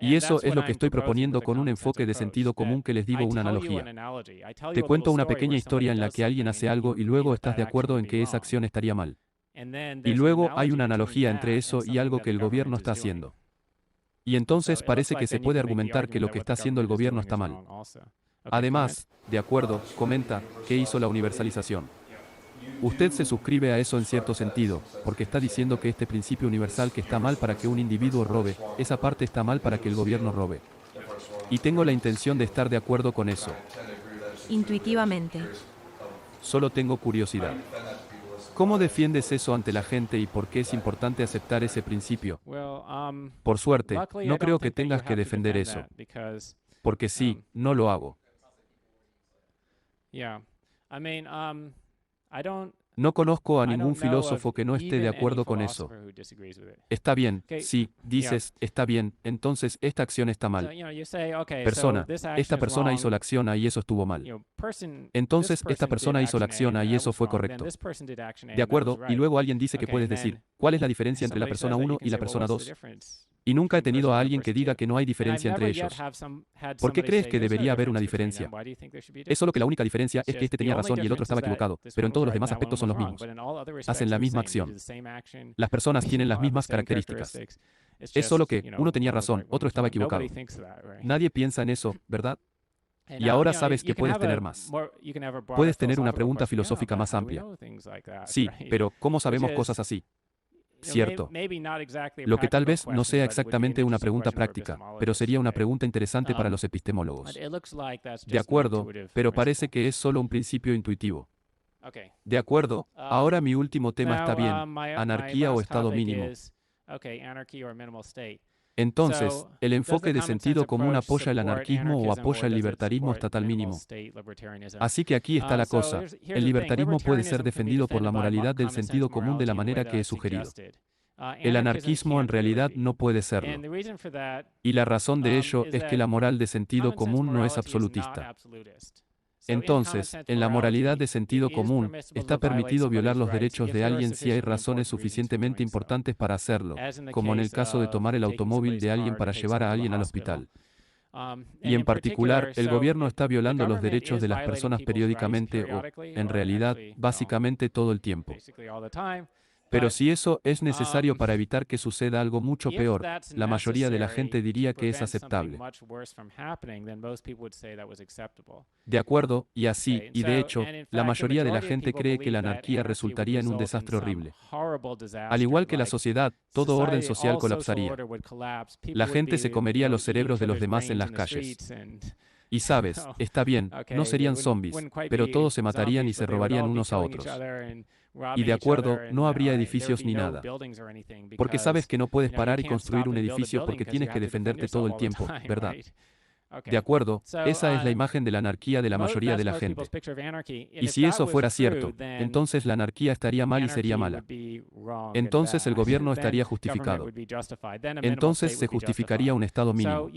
Y eso es lo que estoy proponiendo con un enfoque de sentido común que les digo una analogía. Te cuento una pequeña historia en la que alguien hace algo y luego estás de acuerdo en que esa acción estaría mal. Y luego hay una analogía entre eso y algo que el gobierno está haciendo. Y entonces parece que se puede argumentar que lo que está haciendo el gobierno está mal. Además, de acuerdo, comenta, ¿qué hizo la universalización? Usted se suscribe a eso en cierto sentido, porque está diciendo que este principio universal que está mal para que un individuo robe, esa parte está mal para que el gobierno robe. Y tengo la intención de estar de acuerdo con eso. Intuitivamente. Solo tengo curiosidad. ¿Cómo defiendes eso ante la gente y por qué es importante aceptar ese principio? Por suerte, no creo que tengas que defender eso. Porque sí, no lo hago. No conozco a ningún filósofo que no esté de acuerdo con eso. Está bien, sí, dices, está bien, entonces esta acción está mal. Persona, esta persona hizo la acción A y eso estuvo mal. Entonces esta persona hizo la acción A y eso fue correcto. De acuerdo, y luego alguien dice que puedes decir, ¿cuál es la diferencia entre la persona 1 y la persona 2? Y nunca he tenido a alguien que diga que no hay diferencia entre ellos. ¿Por qué crees que debería haber una diferencia? Es solo que la única diferencia es que este tenía razón y el otro estaba equivocado, pero en todos los demás aspectos son los mismos. Hacen la misma acción. Las personas tienen las mismas características. Es solo que uno tenía razón, otro estaba equivocado. Nadie piensa en eso, ¿verdad? Y ahora sabes que puedes tener más. Puedes tener una pregunta filosófica más amplia. Sí, pero ¿cómo sabemos cosas así? Cierto. Lo que tal vez no sea exactamente una pregunta práctica, pero sería una pregunta interesante para los epistemólogos. De acuerdo, pero parece que es solo un principio intuitivo. De acuerdo, ahora mi último tema está bien, anarquía o estado mínimo. Entonces, ¿el enfoque de sentido común apoya el anarquismo o apoya el libertarismo estatal mínimo? Así que aquí está la cosa. El libertarismo puede ser defendido por la moralidad del sentido común de la manera que he sugerido. El anarquismo en realidad no puede serlo. Y la razón de ello es que la moral de sentido común no es absolutista. Entonces, en la moralidad de sentido común, está permitido violar los derechos de alguien si hay razones suficientemente importantes para hacerlo, como en el caso de tomar el automóvil de alguien para llevar a alguien al hospital. Y en particular, el gobierno está violando los derechos de las personas periódicamente o, en realidad, básicamente todo el tiempo. Pero si eso es necesario para evitar que suceda algo mucho peor, la mayoría de la gente diría que es aceptable. De acuerdo, y así, y de hecho, la mayoría de la gente cree que la anarquía resultaría en un desastre horrible. Al igual que la sociedad, todo orden social colapsaría. La gente se comería los cerebros de los demás en las calles. Y sabes, está bien, no serían zombies, pero todos se matarían y se robarían unos a otros. Y de acuerdo, no habría edificios ni nada. Porque sabes que no puedes parar y construir un edificio porque tienes que defenderte todo el tiempo, ¿verdad? De acuerdo, esa es la imagen de la anarquía de la mayoría de la gente. Y si eso fuera cierto, entonces la anarquía estaría mal y sería mala. Entonces el gobierno estaría justificado. Entonces se justificaría un estado mínimo.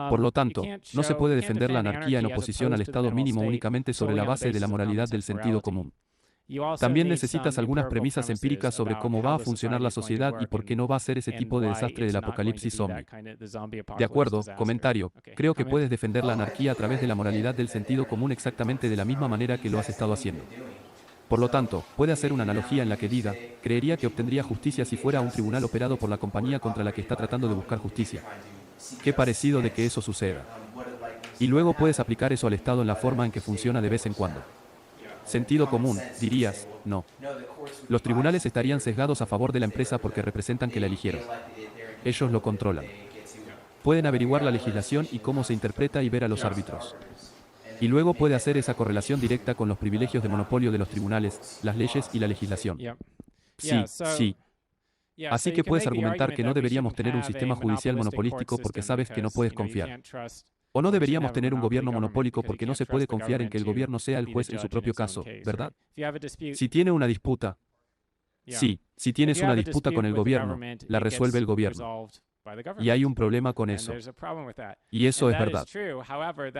Por lo tanto, no se puede defender la anarquía en oposición al estado mínimo únicamente sobre la base de la moralidad del sentido común. También necesitas algunas premisas empíricas sobre cómo va a funcionar la sociedad y por qué no va a ser ese tipo de desastre del apocalipsis zombie. De acuerdo, comentario. Creo que puedes defender la anarquía a través de la moralidad del sentido común exactamente de la misma manera que lo has estado haciendo. Por lo tanto, puede hacer una analogía en la que diga, creería que obtendría justicia si fuera un tribunal operado por la compañía contra la que está tratando de buscar justicia. Qué parecido de que eso suceda. Y luego puedes aplicar eso al Estado en la forma en que funciona de vez en cuando. Sentido común, dirías, no. Los tribunales estarían sesgados a favor de la empresa porque representan que la eligieron. Ellos lo controlan. Pueden averiguar la legislación y cómo se interpreta y ver a los árbitros. Y luego puede hacer esa correlación directa con los privilegios de monopolio de los tribunales, las leyes y la legislación. Sí, sí. Así que puedes argumentar que no deberíamos tener un sistema judicial monopolístico porque sabes que no puedes confiar. O no deberíamos tener un gobierno monopólico porque no se puede confiar en que el gobierno sea el juez en su propio caso, ¿verdad? Si tiene una disputa, sí, si tienes una disputa con el gobierno, la resuelve el gobierno. Y hay un problema con eso. Y eso es verdad.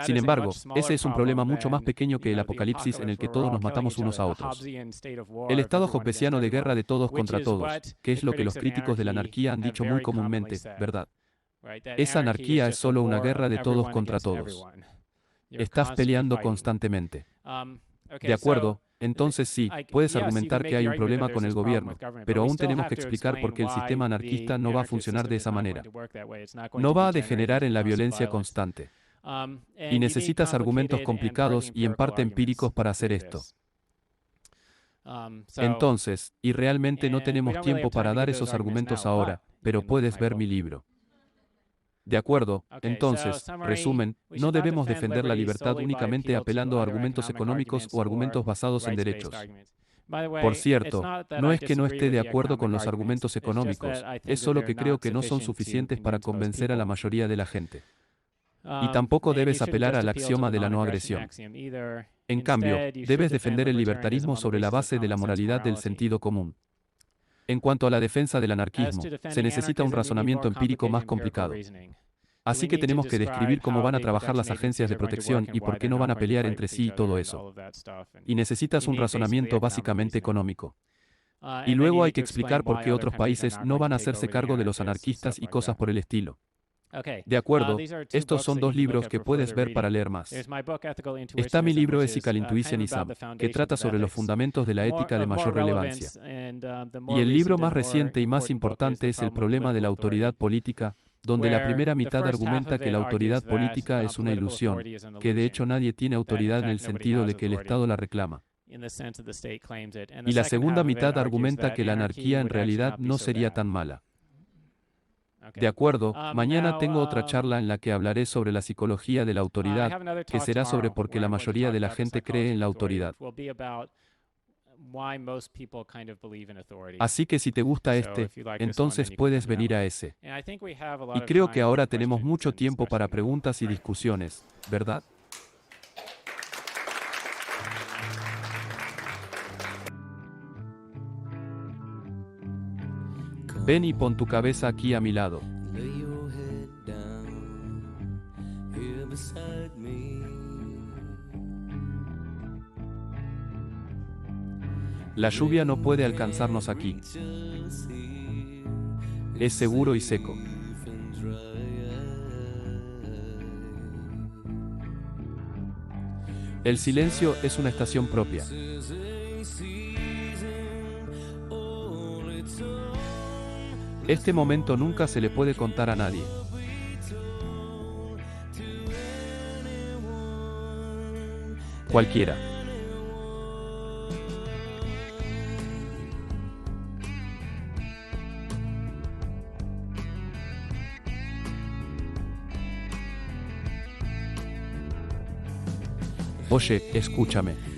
Sin embargo, ese es un problema mucho más pequeño que el apocalipsis en el que todos nos matamos unos a otros. El estado hobbesiano de guerra de todos contra todos, que es lo que los críticos de la anarquía han dicho muy comúnmente, ¿verdad? Esa anarquía es solo una guerra de todos contra todos. Estás peleando constantemente. De acuerdo, entonces sí, puedes argumentar que hay un problema con el gobierno, pero aún tenemos que explicar por qué el sistema anarquista no va a funcionar de esa manera. No va a degenerar en la violencia constante. Y necesitas argumentos complicados y en parte empíricos para hacer esto. Entonces, y realmente no tenemos tiempo para dar esos argumentos ahora, pero puedes ver mi libro. De acuerdo, entonces, resumen, no debemos defender la libertad únicamente apelando a argumentos económicos o argumentos basados en derechos. Por cierto, no es que no esté de acuerdo con los argumentos económicos, es solo que creo que no son suficientes para convencer a la mayoría de la gente. Y tampoco debes apelar al axioma de la no agresión. En cambio, debes defender el libertarismo sobre la base de la moralidad del sentido común. En cuanto a la defensa del anarquismo, se necesita un razonamiento empírico más complicado. Así que tenemos que describir cómo van a trabajar las agencias de protección y por qué no van a pelear entre sí y todo eso. Y necesitas un razonamiento básicamente económico. Y luego hay que explicar por qué otros países no van a hacerse cargo de los anarquistas y cosas por el estilo. De acuerdo, estos son 2 libros que puedes ver para leer más. Está mi libro Ethical Intuitionism, que trata sobre los fundamentos de la ética de mayor relevancia. Y el libro más reciente y más importante es El problema de la autoridad política, donde la primera mitad argumenta que la autoridad política es una ilusión, que de hecho nadie tiene autoridad en el sentido de que el Estado la reclama. Y la segunda mitad argumenta que la anarquía en realidad no sería tan mala. De acuerdo, mañana tengo otra charla en la que hablaré sobre la psicología de la autoridad, que será sobre por qué la mayoría de la gente cree en la autoridad. Así que si te gusta entonces puedes venir a ese. Y creo que ahora tenemos mucho tiempo para preguntas y discusiones, ¿verdad? Ven y pon tu cabeza aquí a mi lado. La lluvia no puede alcanzarnos aquí. Es seguro y seco. El silencio es una estación propia. Este momento nunca se le puede contar a nadie. Cualquiera. Oye, escúchame.